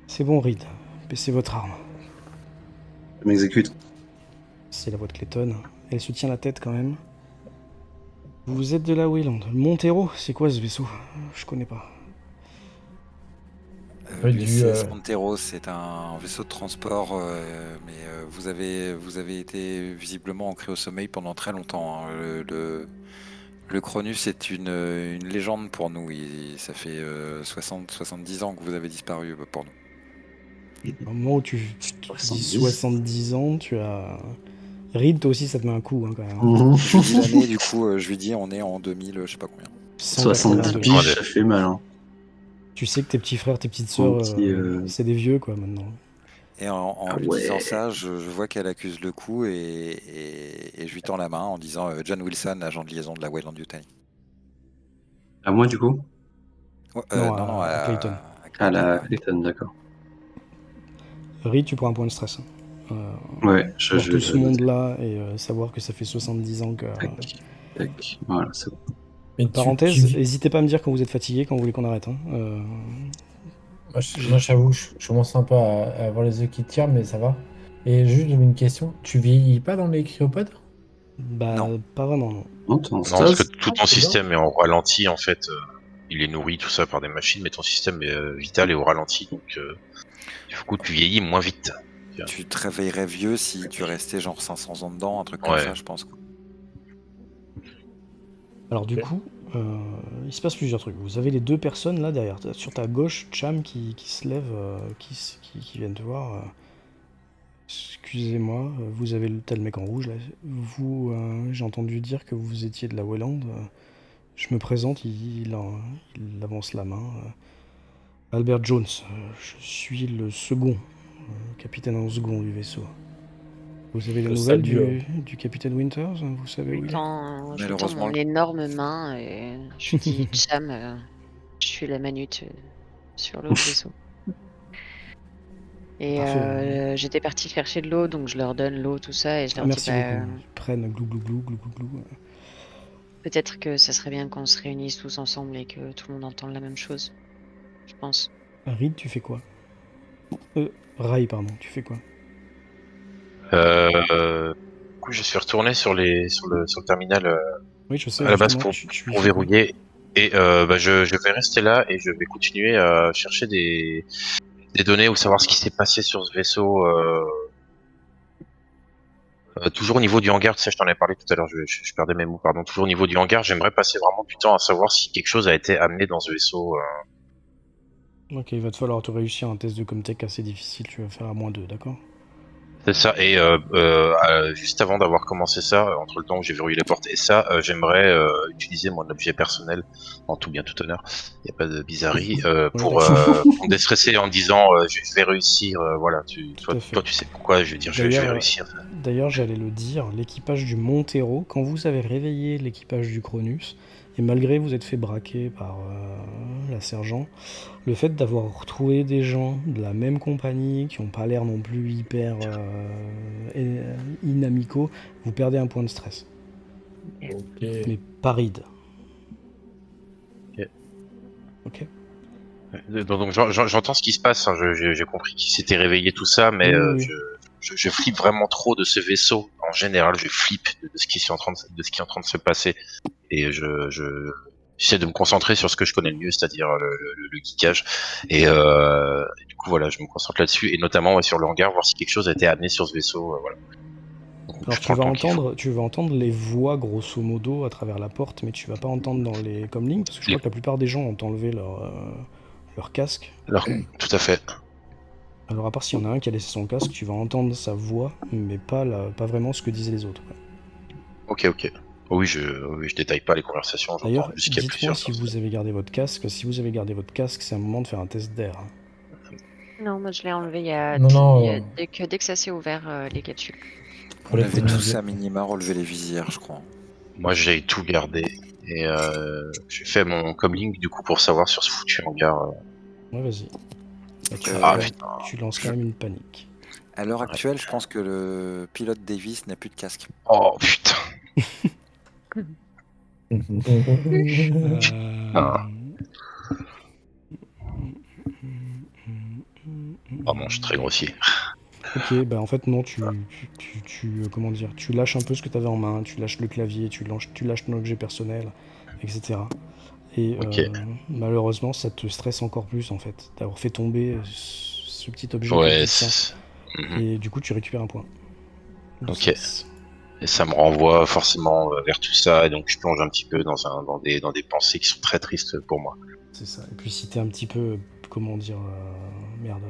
Speaker 1: C'est bon, Reed, baissez votre arme.
Speaker 6: Je m'exécute.
Speaker 1: C'est la voix de Clayton. Elle se tient la tête quand même. Vous êtes de la Wayland. Montero, c'est quoi ce vaisseau? Je connais pas.
Speaker 2: Ouais,
Speaker 5: L'USCS Montero, c'est un vaisseau de transport, mais vous avez été visiblement ancré au sommeil pendant très longtemps, hein. Le Cronus est une légende pour nous. Ça fait 70 ans que vous avez disparu pour nous.
Speaker 1: Au moment où tu dis
Speaker 6: 70.
Speaker 1: 70 ans, tu as... Reed, toi aussi, ça te met un coup hein, quand même. Hein.
Speaker 6: Mhm.
Speaker 5: Je lui dis l'année, du coup, je lui dis on est en 2000, je sais pas combien.
Speaker 6: 70
Speaker 1: 182.
Speaker 6: piges, ça fait mal. Hein.
Speaker 1: Tu sais que tes petits frères, tes petites
Speaker 6: Un
Speaker 1: sœurs,
Speaker 6: petit.
Speaker 1: c'est des vieux quoi maintenant.
Speaker 5: Et en
Speaker 6: Ah
Speaker 5: lui disant
Speaker 6: ouais.
Speaker 5: ça, je vois qu'elle accuse le coup et je lui tends la main en disant John Wilson, agent de liaison de la Wayland Yutani.
Speaker 6: À moi, du coup?
Speaker 5: Ouais,
Speaker 1: Non,
Speaker 5: non, non,
Speaker 1: à Clayton.
Speaker 5: à
Speaker 6: À
Speaker 5: Clayton,
Speaker 6: la
Speaker 5: ouais.
Speaker 6: Clayton, d'accord.
Speaker 1: Reed, tu prends un point de stress.
Speaker 6: Ouais,
Speaker 1: Voir tout
Speaker 6: je
Speaker 1: ce
Speaker 6: vais noter.
Speaker 1: monde-là et savoir que ça fait 70 ans que...
Speaker 6: Tac, tac. Voilà, c'est bon.
Speaker 2: Mais
Speaker 1: Parenthèse, n'hésitez pas à me dire quand vous êtes fatigué, quand vous voulez qu'on arrête. Hein.
Speaker 2: moi, j'avoue, je commence un peu à avoir les yeux qui tirent, mais ça va. Et juste une question, tu vieillis pas dans les cryopodes?
Speaker 1: Bah,
Speaker 5: Non.
Speaker 1: pas vraiment, non.
Speaker 6: Non, t'es en
Speaker 4: Non, parce que
Speaker 6: stase?
Speaker 4: tout
Speaker 2: Ah,
Speaker 4: ton
Speaker 2: trop bien.
Speaker 4: système est en ralenti, en fait. Il est nourri, tout ça, par des machines, mais ton système vital est au ralenti. Donc, du coup, tu vieillis moins vite.
Speaker 5: Tu te réveillerais vieux si tu restais genre 500 ans dedans, un truc comme
Speaker 4: Ouais.
Speaker 5: ça, je pense, quoi.
Speaker 1: Alors du
Speaker 2: Ok.
Speaker 1: coup, il se passe plusieurs trucs. Vous avez les deux personnes là derrière. Sur ta gauche, Cham qui se lève, qui vient te voir. Excusez-moi, vous avez le tel mec en rouge là. Vous, j'ai entendu dire que vous étiez de la Wayland. Je me présente, il avance la main. Albert Jones, je suis le second, capitaine en second du vaisseau. Vous avez des
Speaker 2: Je
Speaker 1: nouvelles
Speaker 2: salue,
Speaker 1: du capitaine Winters? Vous savez où il est?
Speaker 3: Je tends
Speaker 5: Malheureusement,
Speaker 3: mon énorme main et je dis Cham, je suis la manute sur l'autre vaisseau. Et
Speaker 1: Parfait.
Speaker 3: j'étais partie chercher de l'eau, donc je leur donne l'eau, tout ça, et je
Speaker 1: Ah,
Speaker 3: leur dis
Speaker 1: merci beaucoup. Ils prennent glou glou glou glou glou glou.
Speaker 3: peut-être que ça serait bien qu'on se réunisse tous ensemble et que tout le monde entende la même chose. Je pense.
Speaker 1: Reed, tu fais quoi? Rai, pardon, tu fais quoi?
Speaker 4: Du coup, je suis retourné sur le terminal
Speaker 1: Oui, je sais,
Speaker 4: à la base
Speaker 1: justement, tu y
Speaker 4: pour
Speaker 1: fais quoi?
Speaker 4: verrouiller. Et je vais rester là et je vais continuer à chercher des données ou savoir ce qui s'est passé sur ce vaisseau. Toujours au niveau du hangar, tu sais, je t'en ai parlé tout à l'heure, je perdais mes mots, pardon. Toujours au niveau du hangar, j'aimerais passer vraiment du temps à savoir si quelque chose a été amené dans ce vaisseau.
Speaker 1: Ok, il va te falloir te réussir un test de Comtech assez difficile, tu vas faire à -2, d'accord?
Speaker 4: C'est ça. Et juste avant d'avoir commencé ça, entre le temps où j'ai verrouillé les portes et ça, j'aimerais utiliser mon objet personnel en tout bien tout honneur. Il n'y a pas de bizarrerie
Speaker 1: Ouais,
Speaker 4: pour me déstresser en disant je vais réussir. Voilà,
Speaker 1: tout à fait.
Speaker 4: toi tu sais pourquoi. Je veux dire je vais réussir.
Speaker 1: D'ailleurs, j'allais le dire, l'équipage du Montero, quand vous avez réveillé l'équipage du Cronus, et malgré vous êtes fait braquer par la sergent, le fait d'avoir retrouvé des gens de la même compagnie qui n'ont pas l'air non plus hyper inamicaux, vous perdez un point de stress.
Speaker 2: Ok.
Speaker 1: Mais pas Reed.
Speaker 4: Ok.
Speaker 1: Ok.
Speaker 4: Donc j'entends ce qui se passe. Hein. J'ai compris qu'il s'était réveillé tout ça, mais
Speaker 1: Oui.
Speaker 4: je flippe vraiment trop de ce vaisseau. En général, je flippe de ce qui est en train de se passer. Et j'essaie de me concentrer sur ce que je connais le mieux, c'est-à-dire le geekage. Et du coup, voilà, je me concentre là-dessus, et notamment sur le hangar, voir si quelque chose a été amené sur ce vaisseau. Voilà. Donc,
Speaker 1: Alors
Speaker 4: je prends le temps qu'il faut.
Speaker 1: tu vas entendre les voix grosso modo à travers la porte, mais tu vas pas entendre dans les comlinks, parce que je crois que la plupart des gens ont enlevé leur casque.
Speaker 4: Alors, tout à fait.
Speaker 1: Alors à part s'il y en a un qui a laissé son casque, tu vas entendre sa voix, mais pas vraiment ce que disaient les autres. Ouais.
Speaker 4: Ok. Oui, je détaille pas les conversations, j'entends
Speaker 1: D'ailleurs,
Speaker 4: juste qu'il y a
Speaker 1: dites-moi
Speaker 4: plusieurs
Speaker 1: si
Speaker 4: personnes.
Speaker 1: vous avez gardé votre casque. Si vous avez gardé votre casque, c'est un moment de faire un test d'air.
Speaker 3: Non, moi je l'ai enlevé
Speaker 2: Non,
Speaker 3: dès que ça s'est ouvert les capsules.
Speaker 2: pour
Speaker 5: on
Speaker 2: les
Speaker 5: avait tous
Speaker 2: communiqués.
Speaker 5: à minima relevé les visières, je crois.
Speaker 4: Moi, j'ai tout gardé. Et j'ai fait mon comlink, du coup, pour savoir sur ce foutu hangar.
Speaker 1: Ouais, vas-y. Bah,
Speaker 4: Ah,
Speaker 1: tu lances quand même une panique.
Speaker 5: À l'heure actuelle, je pense que le pilote Davis n'a plus de casque.
Speaker 4: Oh, putain. Ah. Pardon, je suis très grossier.
Speaker 1: Ok, bah en fait non, comment dire, tu lâches un peu ce que tu avais en main, tu lâches le clavier, tu lâches ton objet personnel, etc. Et
Speaker 4: Ok.
Speaker 1: malheureusement, ça te stresse encore plus en fait, d'avoir fait tomber ce petit objet qui est
Speaker 4: Ouais.
Speaker 1: puissant. Et du coup, tu récupères un point. de
Speaker 4: Ok.
Speaker 1: stress.
Speaker 4: Et ça me renvoie forcément vers tout ça, et donc je plonge un petit peu dans des pensées qui sont très tristes pour moi.
Speaker 1: C'est ça. Et puis si t'es un petit peu, comment dire, merde,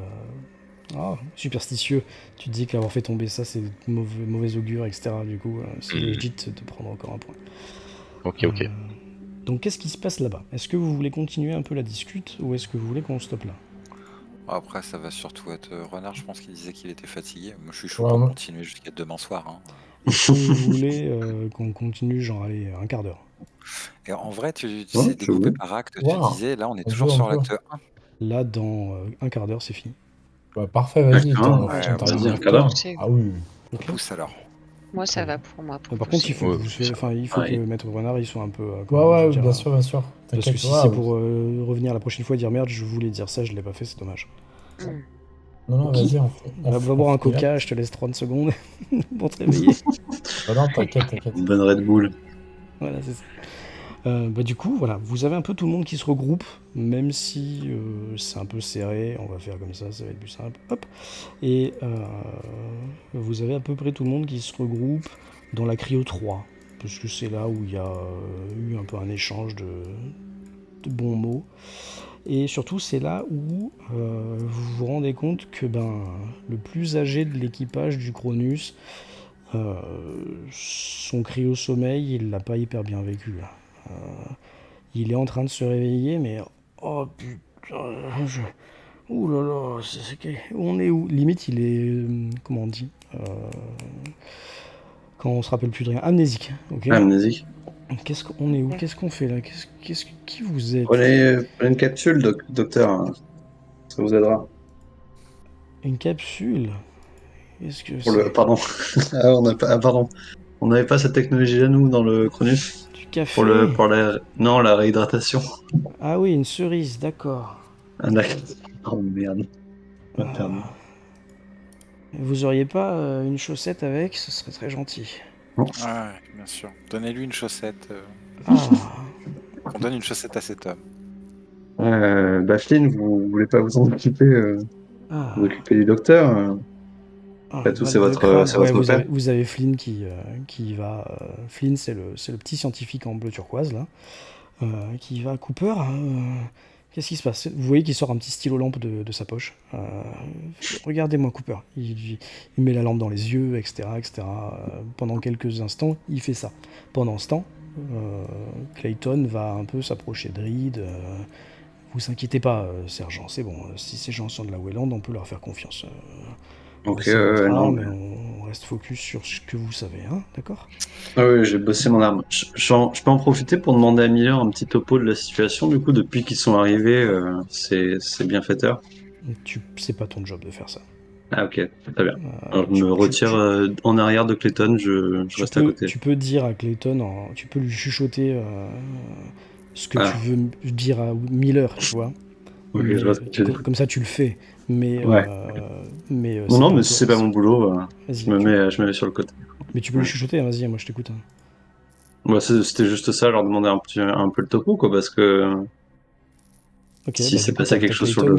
Speaker 1: superstitieux, tu te dis qu'avoir fait tomber ça, c'est mauvais augure, etc. Du coup, c'est legit de prendre encore un point.
Speaker 4: Ok.
Speaker 1: Donc qu'est-ce qui se passe là-bas? Est-ce que vous voulez continuer un peu la discute ou est-ce que vous voulez qu'on stoppe là?
Speaker 5: Après, ça va surtout être Renard, je pense qu'il disait qu'il était fatigué. Moi, je suis chaud
Speaker 2: Ouais,
Speaker 5: pour
Speaker 2: moi-
Speaker 5: continuer jusqu'à demain soir. Hein.
Speaker 1: Est-ce que vous voulez qu'on continue, genre, allez, un quart d'heure?
Speaker 5: Et en vrai, tu
Speaker 6: Ouais,
Speaker 5: sais,
Speaker 6: je
Speaker 5: découpé
Speaker 6: veux.
Speaker 5: par acte, tu
Speaker 2: Wow.
Speaker 5: disais, là, on est
Speaker 2: On
Speaker 5: toujours
Speaker 2: peut,
Speaker 5: sur
Speaker 2: on peut.
Speaker 5: l'acte 1.
Speaker 1: Là, dans un quart d'heure, c'est fini.
Speaker 2: Bah, parfait, vas-y,
Speaker 6: D'accord.
Speaker 5: Ouais,
Speaker 2: on termine
Speaker 6: vas-y, un
Speaker 2: vite,
Speaker 6: quart d'heure.
Speaker 2: hein. Ah oui.
Speaker 5: on
Speaker 1: Ok.
Speaker 5: pousse alors.
Speaker 3: Moi,
Speaker 1: Très
Speaker 3: ça
Speaker 1: bien.
Speaker 3: va pour moi pour
Speaker 1: Par contre, il
Speaker 3: pousser.
Speaker 1: faut que
Speaker 4: Ouais,
Speaker 1: vous,
Speaker 4: ça
Speaker 1: enfin, il faut que Maître Renard il soit un peu.
Speaker 2: Ouais,
Speaker 1: je veux
Speaker 2: ouais,
Speaker 1: dire,
Speaker 2: bien sûr.
Speaker 1: parce que
Speaker 2: T'inquiète.
Speaker 1: si
Speaker 2: Ouais,
Speaker 1: c'est pour revenir la prochaine fois et dire merde, je voulais dire ça, je l'ai pas fait, c'est dommage.
Speaker 3: Hmm.
Speaker 2: Non,
Speaker 1: Ok.
Speaker 2: vas-y,
Speaker 1: Va boire un
Speaker 2: finit là.
Speaker 1: coca, je te laisse 30 secondes pour te réveiller.
Speaker 2: Bah non, t'inquiète.
Speaker 6: Une bonne Red Bull.
Speaker 1: Voilà, c'est ça. Du coup, voilà, vous avez un peu tout le monde qui se regroupe, même si c'est un peu serré, on va faire comme ça va être plus simple. Hop. Et vous avez à peu près tout le monde qui se regroupe dans la cryo 3, parce que c'est là où il y a eu un peu un échange de bons mots. Et surtout, c'est là où vous vous rendez compte que le plus âgé de l'équipage du Cronus, son cryo-sommeil, il l'a pas hyper bien vécu. Là. Il est en train de se réveiller, mais oh putain, ouh là là, on est où? Limite, il est comment on dit quand on se rappelle plus de rien, amnésique. Ok.
Speaker 6: Amnésique.
Speaker 1: On est où? Qu'est-ce qu'on fait là? Qui vous êtes?
Speaker 6: Prenez une capsule, docteur. Hein. Ça vous aidera.
Speaker 1: Une capsule? Qu'est-ce que
Speaker 6: Pour le...
Speaker 1: c'est?
Speaker 6: Pardon. Pardon. On n'avait pas cette technologie-là, nous, dans le Cronus.
Speaker 1: Du
Speaker 6: Pour
Speaker 1: café?
Speaker 6: la... Non, la réhydratation.
Speaker 1: Ah oui, une cerise, d'accord.
Speaker 6: Ah, d'accord. Oh merde. On a perdu.
Speaker 1: Vous auriez pas une chaussette avec? Ce serait très gentil.
Speaker 5: Ouais, bien sûr. Donnez-lui une chaussette.
Speaker 1: Ah,
Speaker 5: Qu'on donne une chaussette à cet homme.
Speaker 6: Flynn, vous voulez pas vous en occuper, vous
Speaker 1: ah,
Speaker 6: occuper du docteur Après tout,
Speaker 1: mal de crâne.
Speaker 6: c'est
Speaker 1: Ouais,
Speaker 6: votre père.
Speaker 1: vous avez Flynn qui va. Flynn, c'est le petit scientifique en bleu turquoise là, qui va. Cooper, qu'est-ce qui se passe? Vous voyez qu'il sort un petit stylo lampe de sa poche. Regardez-moi Cooper. Il met la lampe dans les yeux, etc., etc. Pendant quelques instants, il fait ça. Pendant ce temps, Clayton va un peu s'approcher de Reed. Vous inquiétez pas, sergent, c'est bon. Si ces gens sont de la Wayland, on peut leur faire confiance.
Speaker 6: Ok,
Speaker 1: C'est votre
Speaker 6: non,
Speaker 1: arme
Speaker 6: mais...
Speaker 1: et on reste focus sur ce que vous savez, hein, d'accord?
Speaker 6: Ah oui, j'ai bossé mon arme. Je peux en profiter pour demander à Miller un petit topo de la situation, du coup, depuis qu'ils sont arrivés, c'est bienfaiteur.
Speaker 1: C'est pas ton job de faire ça.
Speaker 6: Ah ok, très bien. Alors, je
Speaker 1: Tu,
Speaker 6: me
Speaker 1: tu-
Speaker 6: retire
Speaker 1: tu-
Speaker 6: en arrière de Clayton, je
Speaker 1: tu
Speaker 6: reste à
Speaker 1: peux,
Speaker 6: côté.
Speaker 1: tu peux dire à Clayton, tu peux lui chuchoter ce que tu
Speaker 6: Ah,
Speaker 1: veux dire à Miller, tu vois.
Speaker 6: ok, je
Speaker 1: Mais
Speaker 6: vois ce que tu dis.
Speaker 1: comme ça, tu le fais. Mais,
Speaker 6: Ouais. Non,
Speaker 1: c'est
Speaker 6: non,
Speaker 1: pas
Speaker 6: mais
Speaker 1: à
Speaker 6: si
Speaker 1: toi.
Speaker 6: c'est pas mon boulot,
Speaker 1: Vas-y,
Speaker 6: je me mets sur le côté.
Speaker 1: mais tu peux lui
Speaker 6: Ouais.
Speaker 1: chuchoter, hein, vas-y, moi je t'écoute. Hein.
Speaker 6: Bah, c'était juste ça, leur demander un peu le topo, quoi, parce que
Speaker 1: Ok,
Speaker 6: si
Speaker 1: bah
Speaker 6: c'est
Speaker 1: du coup,
Speaker 6: passé quelque
Speaker 1: t'as
Speaker 6: chose
Speaker 1: Clayton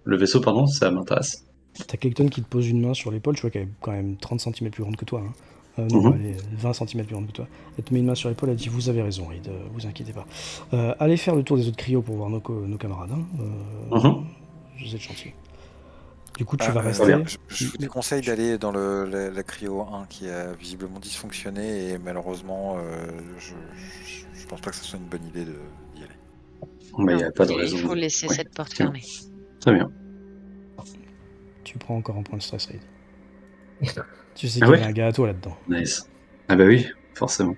Speaker 6: le vaisseau, pardon, ça m'intéresse.
Speaker 1: T'as Clayton qui te pose une main sur l'épaule, tu vois qu'elle est quand même 30 cm plus grande que toi. Hein. Non,
Speaker 6: Mhm.
Speaker 1: elle est 20 cm plus grande que toi. Elle te met une main sur l'épaule, elle dit vous avez raison, Reed, vous inquiétez pas. Allez faire le tour des autres cryos pour voir nos camarades. Hein.
Speaker 6: Mhm.
Speaker 1: Vous êtes gentils. Du coup, tu
Speaker 5: Ah,
Speaker 1: vas
Speaker 6: Très bien.
Speaker 1: rester.
Speaker 5: je vous déconseille d'aller dans la cryo 1 qui a visiblement dysfonctionné et malheureusement, je pense pas que ce soit une bonne idée d'y aller.
Speaker 6: Bah, il n'y
Speaker 3: Non,
Speaker 6: a pas de
Speaker 3: il
Speaker 6: raison.
Speaker 3: faut laisser
Speaker 6: Oui,
Speaker 3: cette porte
Speaker 6: effectivement.
Speaker 3: fermée.
Speaker 6: Très bien.
Speaker 1: Tu prends encore un point de stress, Reed. Tu sais
Speaker 6: Ah
Speaker 1: qu'il y
Speaker 6: ouais?
Speaker 1: avait un gars à toi là-dedans.
Speaker 6: Nice. Ah bah oui, forcément.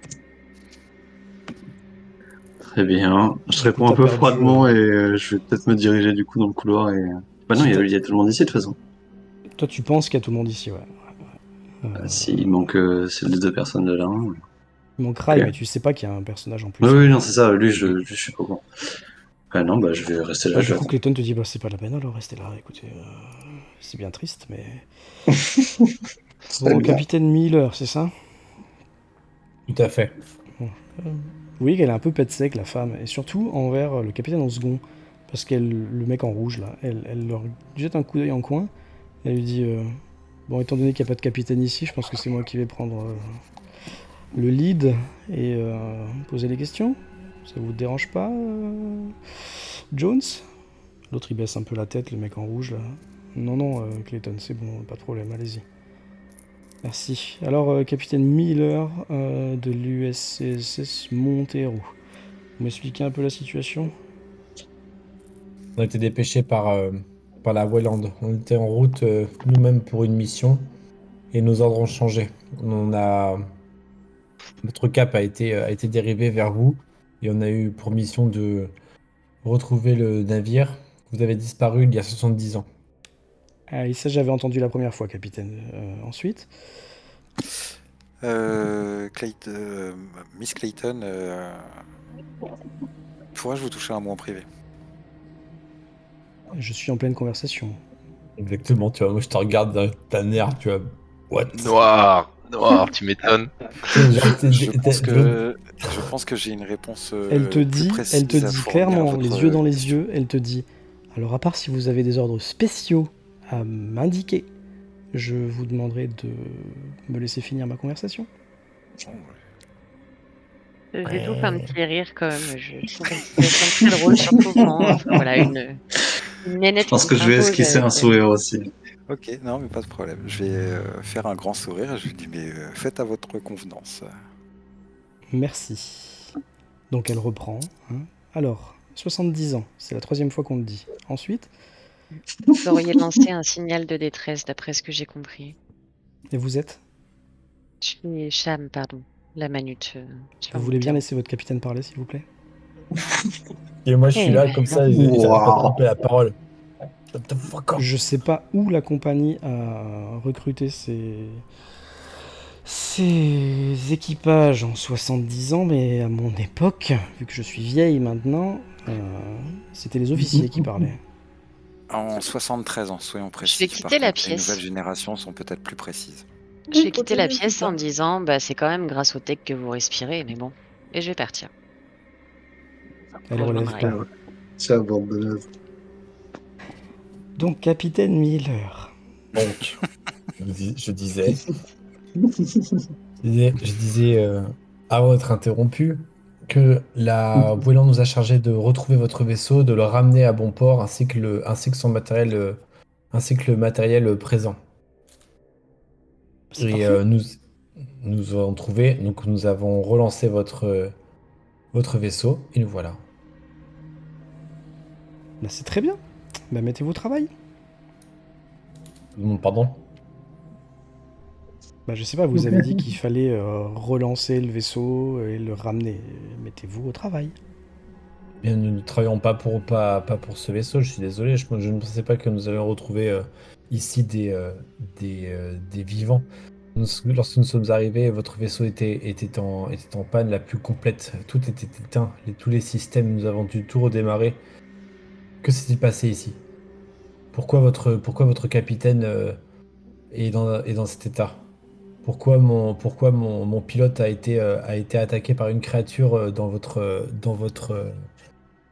Speaker 6: Très bien. Je
Speaker 1: Du coup,
Speaker 6: réponds un
Speaker 1: t'as
Speaker 6: peu
Speaker 1: perdu.
Speaker 6: froidement et je vais peut-être me diriger du coup dans le couloir et... Bah non,
Speaker 1: Si
Speaker 6: il y a tout le monde ici de toute façon.
Speaker 1: Toi, tu penses qu'il y a tout le monde ici, ouais.
Speaker 6: Si, il manque c'est les deux personnes de là.
Speaker 1: Il manque
Speaker 6: Ok.
Speaker 1: Rai, mais tu sais pas qu'il y a un personnage en
Speaker 6: Oui,
Speaker 1: plus.
Speaker 6: oui, non, c'est ça. Lui, je suis pas au courant. Ah non, bah je vais rester là,
Speaker 1: Bah,
Speaker 6: je
Speaker 1: du
Speaker 6: vais
Speaker 1: coup,
Speaker 6: attendre.
Speaker 1: Clayton te dit bah, c'est pas la peine alors, restez là. Écoutez, c'est bien triste, mais.
Speaker 6: Très
Speaker 1: Bon,
Speaker 6: bien.
Speaker 1: capitaine Miller, c'est ça?
Speaker 2: Tout à fait.
Speaker 1: Bon. Vous voyez qu'elle est un peu pète sec, la femme, et surtout envers le capitaine en second, parce le mec en rouge, là, elle leur jette un coup d'œil en coin, elle lui dit bon, étant donné qu'il n'y a pas de capitaine ici, je pense que c'est moi qui vais prendre le lead et poser les questions. Ça vous dérange pas, Jones? L'autre il baisse un peu la tête, le mec en rouge, là. Non, non, Clayton, c'est bon, pas de problème, allez-y. Merci. Alors, capitaine Miller de l'USCSS Montero. Vous m'expliquez un peu la situation?
Speaker 2: On a été dépêchés par la Wayland. On était en route nous-mêmes pour une mission et nos ordres ont changé. Notre cap a été dérivé vers vous et on a eu pour mission de retrouver le navire. Vous avez disparu il y a 70 ans.
Speaker 1: Ah, et ça, j'avais entendu la première fois, capitaine. Ensuite,
Speaker 5: Miss Clayton, pourrais-je vous toucher un mot en privé?
Speaker 1: je suis en pleine conversation.
Speaker 2: Exactement, tu vois, moi je te regarde d'un air, tu vois, what?
Speaker 4: Noir, tu m'étonnes.
Speaker 2: Tu sais, genre,
Speaker 5: Je pense que j'ai une réponse plus
Speaker 1: Elle te
Speaker 5: précise à
Speaker 1: dit
Speaker 5: fournir à
Speaker 1: clairement, les yeux
Speaker 5: votre
Speaker 1: dans les
Speaker 5: question.
Speaker 1: yeux, elle te dit, alors à part si vous avez des ordres spéciaux à m'indiquer, je vous demanderai de me laisser finir ma conversation.
Speaker 3: J'étouffe un petit rire quand même. Je trouve la situation très drôle, surtout quand enfin, voilà, une
Speaker 6: Je
Speaker 3: nénette
Speaker 6: pense
Speaker 3: qui
Speaker 6: que je vais
Speaker 3: s'impose
Speaker 6: esquisser un
Speaker 3: avec.
Speaker 6: sourire aussi.
Speaker 5: Ok, non, mais pas de problème. Je vais faire un grand sourire et je lui dis, mais faites à votre convenance.
Speaker 1: Merci. Donc elle reprend. Hein. Alors, 70 ans, c'est la 3e fois qu'on le dit. Ensuite,
Speaker 3: Vous auriez lancé un signal de détresse, d'après ce que j'ai compris.
Speaker 1: et vous êtes?
Speaker 3: Je suis Cham, pardon. La manute sur
Speaker 1: Vous
Speaker 3: mon
Speaker 1: voulez bien
Speaker 3: terreau.
Speaker 1: laisser votre capitaine parler, s'il vous plaît?
Speaker 2: Et moi, je suis
Speaker 3: Eh
Speaker 2: là,
Speaker 3: ben,
Speaker 2: comme
Speaker 3: non.
Speaker 2: ça, ils arrêtent pas de me
Speaker 6: Waouh.
Speaker 2: couper la parole. Shut the fuck up.
Speaker 1: Je sais pas où la compagnie a recruté ces équipages en 70 ans, mais à mon époque, vu que je suis vieille maintenant, c'était les officiers qui parlaient.
Speaker 5: En 73 ans, soyons précis.
Speaker 3: vais
Speaker 5: Par
Speaker 3: quitter la
Speaker 5: contre, les
Speaker 3: pièce.
Speaker 5: nouvelles générations sont peut-être plus précises.
Speaker 3: Je vais quitter la pièce en disant, bah c'est quand même grâce au tech que vous respirez, mais bon. Et je vais partir.
Speaker 1: Elle relève
Speaker 3: Rejoindre
Speaker 1: pas.
Speaker 3: Ray.
Speaker 6: C'est un bande de naze.
Speaker 1: Donc, capitaine Miller.
Speaker 2: Donc, je disais, avant d'être interrompu, que la Weyland nous a chargé de retrouver votre vaisseau, de le ramener à bon port, ainsi que son matériel, ainsi que le matériel présent.
Speaker 1: C'est
Speaker 2: Et
Speaker 1: parfait.
Speaker 2: nous avons trouvé, donc nous avons relancé votre vaisseau, et nous voilà.
Speaker 1: Bah, c'est très bien. Bah, mettez-vous au travail.
Speaker 2: Pardon?
Speaker 1: Bah, je sais pas, vous avez dit qu'il fallait relancer le vaisseau et le ramener. Mettez-vous au travail.
Speaker 2: Bien, nous ne travaillons pas pour ce vaisseau, je suis désolé, je ne pensais pas que nous allions retrouver ici des vivants. Lorsque nous sommes arrivés, votre vaisseau était en panne la plus complète. Tout était éteint, tous les systèmes, nous avons dû tout redémarrer. Que s'est-il passé ici? Pourquoi votre capitaine est dans cet état? Pourquoi mon pilote a été attaqué par une créature dans votre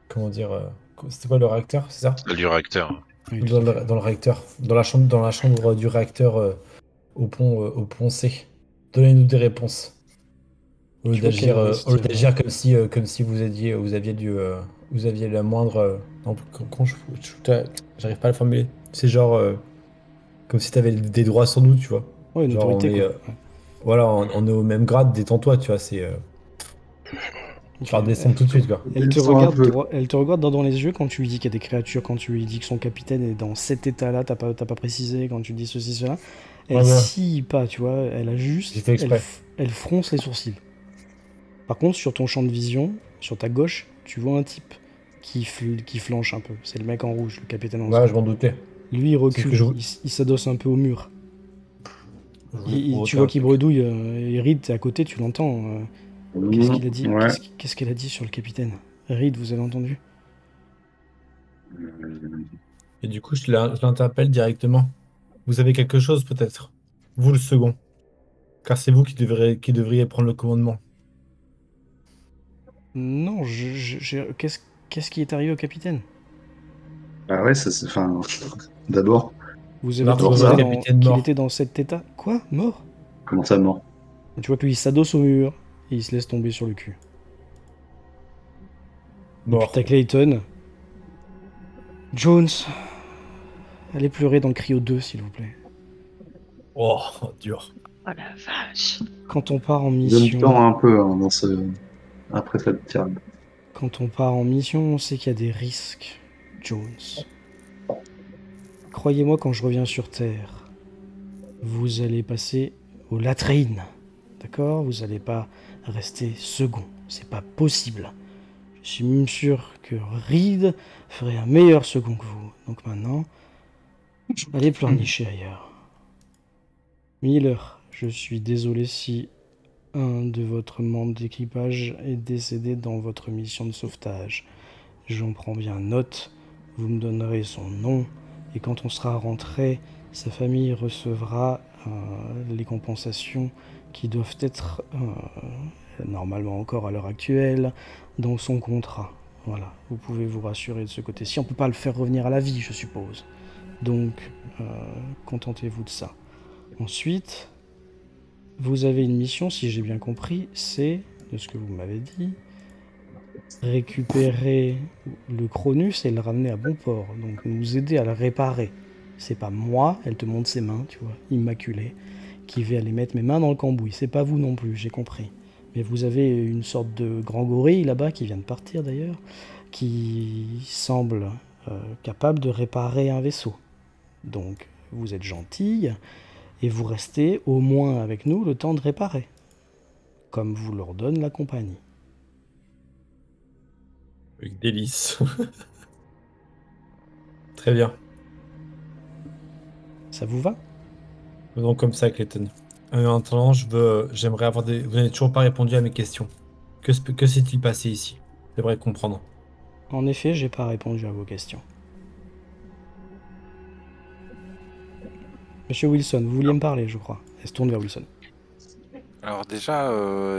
Speaker 2: comment dire, c'était quoi le réacteur, c'est ça?
Speaker 4: C'est du réacteur.
Speaker 1: Oui, tout à fait.
Speaker 2: Dans le réacteur, dans la chambre du réacteur au pont C. Donnez-nous des réponses.
Speaker 1: Tu vois qu'elle
Speaker 2: Au lieu
Speaker 1: reste.
Speaker 2: d'agir comme si vous aviez la moindre. Non, comment j'arrive pas à le formuler. C'est genre comme si t'avais des droits sur nous, tu vois.
Speaker 1: Ouais, une
Speaker 2: Genre
Speaker 1: autorité, quoi. Ouais.
Speaker 2: voilà, on est au même grade, détends-toi, tu vois.
Speaker 1: Ok.
Speaker 2: Faire descendre tout de suite, quoi.
Speaker 1: Elle te
Speaker 6: Descends un
Speaker 1: regarde
Speaker 6: peu.
Speaker 1: droit, elle te regarde droit dans les yeux quand tu lui dis qu'il y a des créatures, quand tu lui dis que son capitaine est dans cet état-là, t'as pas précisé, quand tu dis ceci, cela. Elle
Speaker 2: Ouais, ouais.
Speaker 1: scie pas, tu vois, elle a
Speaker 2: J'ai
Speaker 1: juste.
Speaker 2: fait exprès.
Speaker 1: Elle fronce les sourcils. Par contre, sur ton champ de vision, sur ta gauche, tu vois un type qui flanche un peu. C'est le mec en rouge, le capitaine en
Speaker 2: Ouais,
Speaker 1: zone.
Speaker 2: je m'en doutais.
Speaker 1: Lui, il
Speaker 2: C'est ce
Speaker 1: recule,
Speaker 2: que
Speaker 1: il s'adosse un peu au mur. Tu
Speaker 2: Retenez
Speaker 1: vois
Speaker 2: un
Speaker 1: qu'il
Speaker 2: truc.
Speaker 1: bredouille, et Reed, t'es à côté, tu l'entends. Qu'est-ce qu'il a dit
Speaker 6: Ouais.
Speaker 1: Qu'est-ce qu'elle a dit sur le capitaine? Reed, vous avez entendu?
Speaker 2: Et du coup, je l'interpelle directement. Vous avez quelque chose, peut-être? Vous, le second. Car c'est vous qui devriez prendre le commandement.
Speaker 1: Non, qu'est-ce qui est arrivé au capitaine?
Speaker 6: Ah ouais, ça c'est. Enfin, d'abord,
Speaker 1: Vous
Speaker 2: On a
Speaker 1: avez dit
Speaker 6: d'abord
Speaker 2: retrouvé
Speaker 6: ça.
Speaker 2: votre capitaine
Speaker 1: qu'il
Speaker 2: mort.
Speaker 1: était dans cet état. Quoi? Mort?
Speaker 6: Comment ça, mort?
Speaker 1: Et tu vois que lui, il s'adosse au mur et il se laisse tomber sur le cul. Et puis
Speaker 2: Mort.
Speaker 1: t'as Clayton. Jones, allez pleurer dans le cryo 2, s'il vous plaît.
Speaker 2: Oh, dur.
Speaker 3: Oh la vache.
Speaker 1: Quand on part en
Speaker 6: Donne du temps
Speaker 1: mission,
Speaker 6: un peu hein, dans ce. Après cette tirade.
Speaker 1: quand on part en mission, on sait qu'il y a des risques, Jones. Croyez-moi, quand je reviens sur Terre, vous allez passer aux latrines. D'accord? Vous n'allez pas rester second. C'est pas possible. Je suis même sûr que Reed ferait un meilleur second que vous. Donc maintenant, allez pleurnicher ailleurs. Miller, je suis désolé si un de votre membre d'équipage est décédé dans votre mission de sauvetage. J'en prends bien note. Vous me donnerez son nom. Et quand on sera rentré, sa famille recevra les compensations qui doivent être normalement encore à l'heure actuelle dans son contrat. Voilà, vous pouvez vous rassurer de ce côté-ci. On ne peut pas le faire revenir à la vie, je suppose. Donc, contentez-vous de ça. Ensuite, vous avez une mission, si j'ai bien compris, c'est, de ce que vous m'avez dit, récupérer le Cronus et le ramener à bon port. Donc nous aider à le réparer. C'est pas moi, elle te montre ses mains, tu vois, immaculées, qui vais aller mettre mes mains dans le cambouis. C'est pas vous non plus, j'ai compris. Mais vous avez une sorte de grand gorille là-bas qui vient de partir d'ailleurs, qui semble capable de réparer un vaisseau. Donc vous êtes gentille et vous restez au moins avec nous le temps de réparer, comme vous l'ordonne la compagnie.
Speaker 2: Avec délice. Très bien.
Speaker 1: Ça vous va?
Speaker 2: Faisons comme ça, Clayton. En attendant, j'aimerais avoir des. Vous n'avez toujours pas répondu à mes questions. Que s'est-il passé ici? J'aimerais comprendre.
Speaker 1: En effet, j'ai pas répondu à vos questions. Monsieur Wilson, vous vouliez me parler, je crois. Elle se tourne vers Wilson.
Speaker 5: Alors déjà,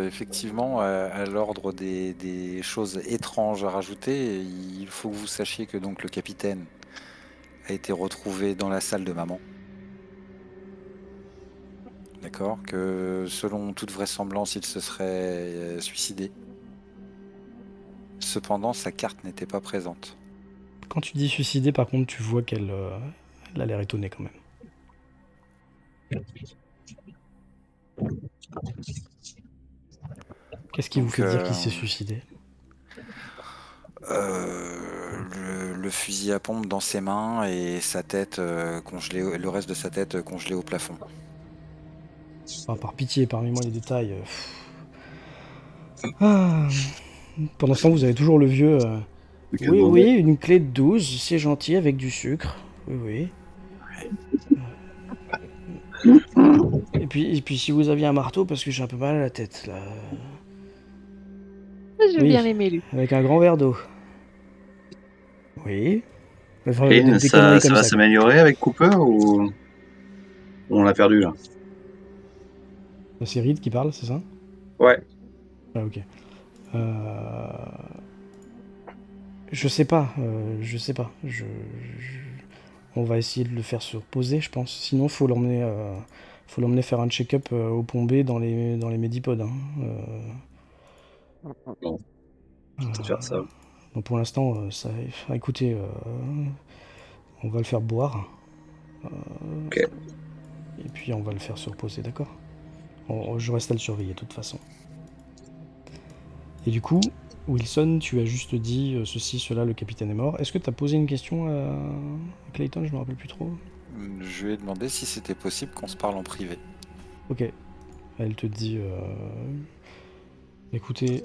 Speaker 5: effectivement, à l'ordre des choses étranges à rajouter, il faut que vous sachiez que donc le capitaine a été retrouvé dans la salle de maman. D'accord? Que selon toute vraisemblance, il se serait suicidé. Cependant, sa carte n'était pas présente.
Speaker 1: Quand tu dis suicider, par contre, tu vois qu'elle elle a l'air étonnée quand même. Qu'est-ce qui vous
Speaker 5: Donc,
Speaker 1: fait dire qu'il s'est suicidé?
Speaker 5: le fusil à pompe dans ses mains et sa tête congelée, le reste de sa tête congelé au plafond.
Speaker 1: Ah, par pitié, parmi-moi les détails. Ah. Pendant ce temps, vous avez toujours le vieux. Oui, oui, une clé de 12, c'est gentil, avec du sucre. Oui, oui. Et puis si vous aviez un marteau, parce que j'ai un peu mal à la tête, là.
Speaker 3: J'ai
Speaker 1: Oui,
Speaker 3: bien aimé lui.
Speaker 1: avec un grand verre d'eau. Oui. Enfin,
Speaker 6: Et
Speaker 1: des
Speaker 6: ça,
Speaker 1: conneries
Speaker 6: ça
Speaker 1: comme
Speaker 6: va
Speaker 1: ça, quoi.
Speaker 6: s'améliorer avec Cooper ou on l'a perdu là?
Speaker 1: C'est Reed qui parle, c'est ça?
Speaker 6: Ouais.
Speaker 1: Ah, ok. Je sais pas, je sais pas. On va essayer de le faire se reposer, je pense. Sinon, faut l'emmener faire un check-up au pont B dans les médipodes. Hein.
Speaker 6: Bon, je vais peut-être faire ça.
Speaker 1: Donc pour l'instant, ça. Enfin, écoutez, on va le faire boire.
Speaker 6: Ok.
Speaker 1: Et puis on va le faire se reposer, d'accord? Je reste à le surveiller de toute façon. Et du coup, Wilson, tu as juste dit ceci, cela, le capitaine est mort. Est-ce que tu as posé une question à Clayton? Je me rappelle plus trop.
Speaker 5: Je lui ai demandé si c'était possible qu'on se parle en privé.
Speaker 1: Ok. Elle te dit écoutez,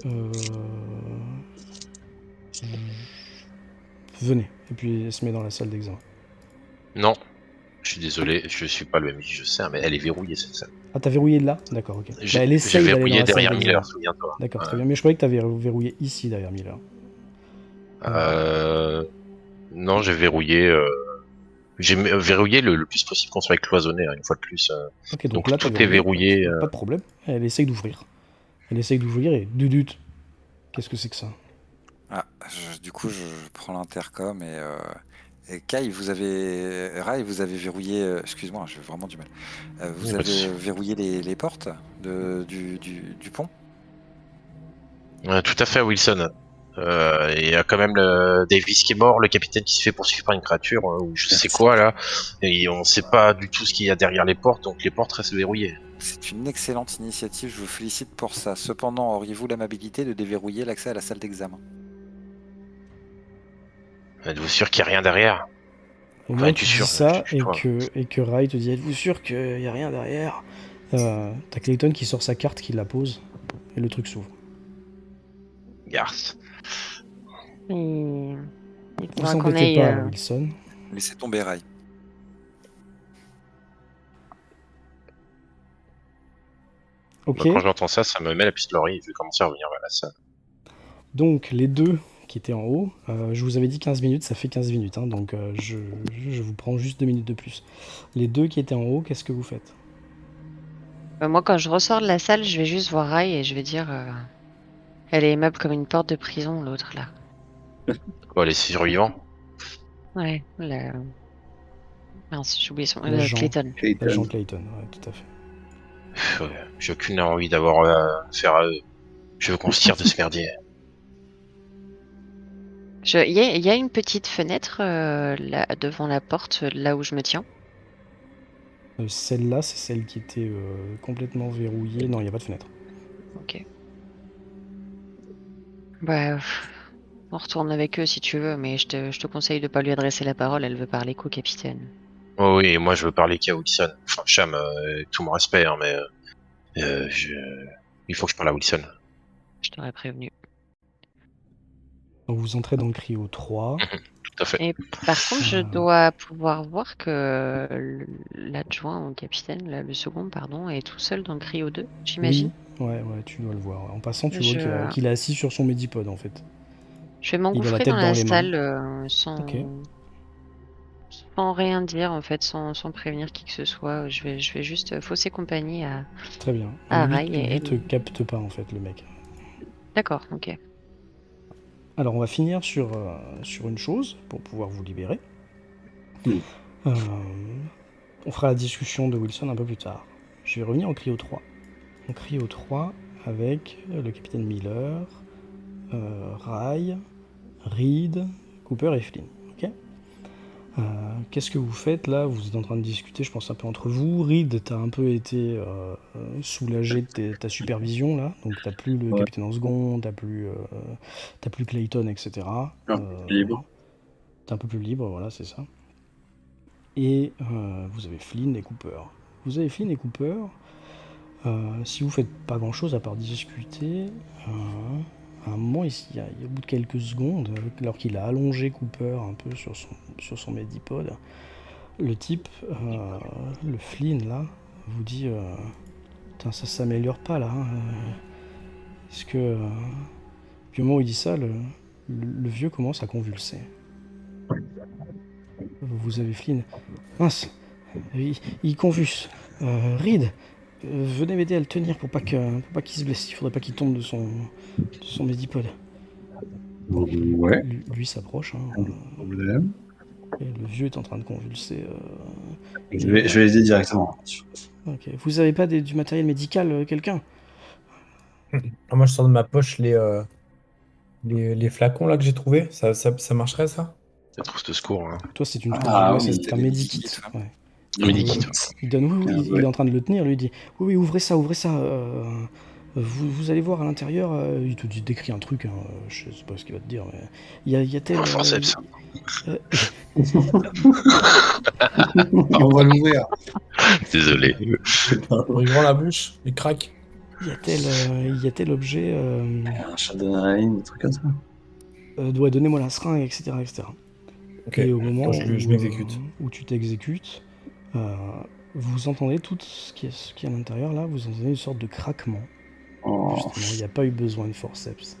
Speaker 1: venez. Et puis elle se met dans la salle d'examen.
Speaker 4: Non, je suis désolé, je suis pas le MJ, je sais, mais elle est verrouillée cette salle.
Speaker 1: Ah, t'as verrouillé là? D'accord, ok.
Speaker 4: J'ai
Speaker 1: Elle
Speaker 4: j'ai
Speaker 1: essaye d'aller dans
Speaker 4: verrouillé
Speaker 1: la salle
Speaker 4: derrière
Speaker 1: d'examen.
Speaker 4: Miller, souviens-toi.
Speaker 1: D'accord, très
Speaker 4: Ouais.
Speaker 1: bien. Mais je croyais que t'avais verrouillé ici derrière Miller.
Speaker 4: Non, j'ai verrouillé. J'ai verrouillé le plus possible qu'on soit cloisonné, hein, une fois de plus.
Speaker 1: Ok, donc
Speaker 4: Donc
Speaker 1: là, t'as
Speaker 4: tout est verrouillé.
Speaker 1: Pas de problème. Elle essaye d'ouvrir. Elle essaye d'ouvrir et dudut. Qu'est-ce que c'est que ça?
Speaker 5: Ah, du coup, je prends l'intercom et Kai, Rai, vous avez verrouillé. Excuse-moi, j'ai vraiment du mal. Vous
Speaker 4: Pas de
Speaker 5: avez
Speaker 4: souci.
Speaker 5: verrouillé les portes du pont?
Speaker 4: Tout à fait, Wilson. Il y a quand même le Davis qui est mort, le capitaine qui se fait poursuivre par une créature, ou je sais quoi là. Et on sait pas du tout ce qu'il y a derrière les portes, donc les portes restent verrouillées.
Speaker 5: C'est une excellente initiative, je vous félicite pour ça. Cependant, auriez-vous l'amabilité de déverrouiller l'accès à la salle d'examen?
Speaker 4: Êtes-vous sûr qu'il y a rien derrière?
Speaker 1: Au
Speaker 4: Enfin,
Speaker 1: moment où
Speaker 4: es-tu
Speaker 1: tu dis
Speaker 4: sûr?
Speaker 1: ça
Speaker 4: Je crois.
Speaker 1: et que Rai te dit êtes-vous sûr qu'il n'y a rien derrière? T'as Clayton qui sort sa carte, qui la pose et le truc s'ouvre.
Speaker 4: Garce.
Speaker 3: Il
Speaker 1: Vous
Speaker 3: faudra qu'on
Speaker 1: embêtez
Speaker 3: aille.
Speaker 1: pas, Wilson.
Speaker 5: Laissez tomber Rai.
Speaker 1: Ok.
Speaker 4: Bah, quand j'entends ça, ça me met la puce de l'oreille. Je vais commencer à revenir vers la salle.
Speaker 1: Donc les deux qui étaient en haut, je vous avais dit 15 minutes, ça fait 15 minutes, hein, donc je vous prends juste 2 minutes de plus. Les deux qui étaient en haut, qu'est-ce que vous faites?
Speaker 3: Moi, quand je ressors de la salle, je vais juste voir Rai et je vais dire elle est aimable comme une porte de prison, l'autre là.
Speaker 4: Quoi, les survivants?
Speaker 3: Ouais, mince, j'ai oublié son.
Speaker 1: L'agent.
Speaker 3: Clayton.
Speaker 1: L'agent Clayton, ouais, tout à fait.
Speaker 4: J'ai aucune envie d'avoir affaire à eux. Je veux qu'on se tire de ce merdier.
Speaker 3: Il y a une petite fenêtre là, devant la porte, là où je me tiens.
Speaker 1: Celle-là, c'est celle qui était complètement verrouillée. Non, il n'y a pas de fenêtre.
Speaker 3: Ok. Bah, on retourne avec eux si tu veux, mais je te conseille de pas lui adresser la parole, elle veut parler qu'au capitaine.
Speaker 4: Oh oui, moi je veux parler qu'à Wilson. Enfin, Cham, tout mon respect, hein, mais il faut que je parle à Wilson.
Speaker 3: Je t'aurais prévenu.
Speaker 1: Donc vous entrez dans le cryo 3.
Speaker 4: Tout à fait.
Speaker 3: Et par contre, je
Speaker 1: Ah.
Speaker 3: dois pouvoir voir que l'adjoint au capitaine, le second, pardon, est tout seul dans le cryo 2, j'imagine.
Speaker 1: Oui, ouais, tu dois le voir. En passant, tu vois
Speaker 3: Je-
Speaker 1: qu'il est assis sur son Medipod en fait.
Speaker 3: Je vais
Speaker 1: Il a la
Speaker 3: m'engouffrer
Speaker 1: tête
Speaker 3: dans
Speaker 1: dans
Speaker 3: la
Speaker 1: les mains.
Speaker 3: salle
Speaker 1: Ok.
Speaker 3: sans rien dire, en fait, sans prévenir qui que ce soit. Je vais juste fausser compagnie à
Speaker 1: Très bien.
Speaker 3: Rai.
Speaker 1: Lui te capte pas en fait, le mec.
Speaker 3: D'accord, ok.
Speaker 1: Alors on va finir sur une chose pour pouvoir vous libérer.
Speaker 6: Oui.
Speaker 1: On fera la discussion de Wilson un peu plus tard. Je vais revenir en cryo 3. En cryo 3 avec le capitaine Miller, Rai, Reed, Cooper et Flynn. Ok. Qu'est-ce que vous faites là? Vous êtes en train de discuter, je pense un peu entre vous. Reed, t'as un peu été soulagé de ta supervision là, donc t'as plus le
Speaker 6: Ouais.
Speaker 1: capitaine en second, t'as plus Clayton, etc.
Speaker 6: Un peu plus libre.
Speaker 1: T'es un peu plus libre, voilà, c'est ça. Et vous avez Flynn et Cooper. Vous avez Flynn et Cooper. Si vous faites pas grand chose à part discuter, à un moment, au bout de quelques secondes, alors qu'il a allongé Cooper un peu sur son Medipod, le type, le Flynn là, vous dit putain, ça s'améliore pas là. Hein, est-ce que. Puis au moment où il dit ça, le vieux commence à convulser. Vous avez Flynn. Mince, il convulse. Reed, venez m'aider à le tenir pour pas qu'il se blesse. Il faudrait pas qu'il tombe de son Medipod.
Speaker 6: Ouais,
Speaker 1: Lui s'approche. Hein,
Speaker 6: problème.
Speaker 1: et le vieux est en train de convulser.
Speaker 6: Je vais l'aider directement.
Speaker 1: Ok. Vous avez pas du matériel médical, quelqu'un?
Speaker 2: Ah, moi, je sors de ma poche les flacons là que j'ai trouvés. Ça marcherait, ça?
Speaker 4: C'est trop de secours. Hein.
Speaker 1: Toi, c'est une
Speaker 6: Ah,
Speaker 1: ouais,
Speaker 6: oui,
Speaker 1: c'est un
Speaker 5: des
Speaker 1: medikit.
Speaker 5: medikits, hein.
Speaker 1: Ouais.
Speaker 4: Medikit.
Speaker 1: Il donne, oui,
Speaker 6: Ah,
Speaker 1: il est en train de le tenir, lui, il dit oui, ouvrez ça. Vous allez voir à l'intérieur, il te décrit un truc, hein, je sais pas ce qu'il va te dire, mais il y a tel.
Speaker 4: Un forceps.
Speaker 6: On va l'ouvrir.
Speaker 4: Désolé.
Speaker 2: Il grand la bouche, il craque.
Speaker 1: Il y a tel objet.
Speaker 6: Un chat d'adrénaline, des trucs comme ça.
Speaker 1: Doit donnez-moi la seringue, etc., etc.
Speaker 2: Ok,
Speaker 1: Et au moment
Speaker 2: je m'exécute.
Speaker 1: où tu t'exécutes, vous entendez tout ce qui est à l'intérieur là, vous entendez une sorte de craquement.
Speaker 6: Oh.
Speaker 1: Justement, il n'y a pas eu besoin de forceps.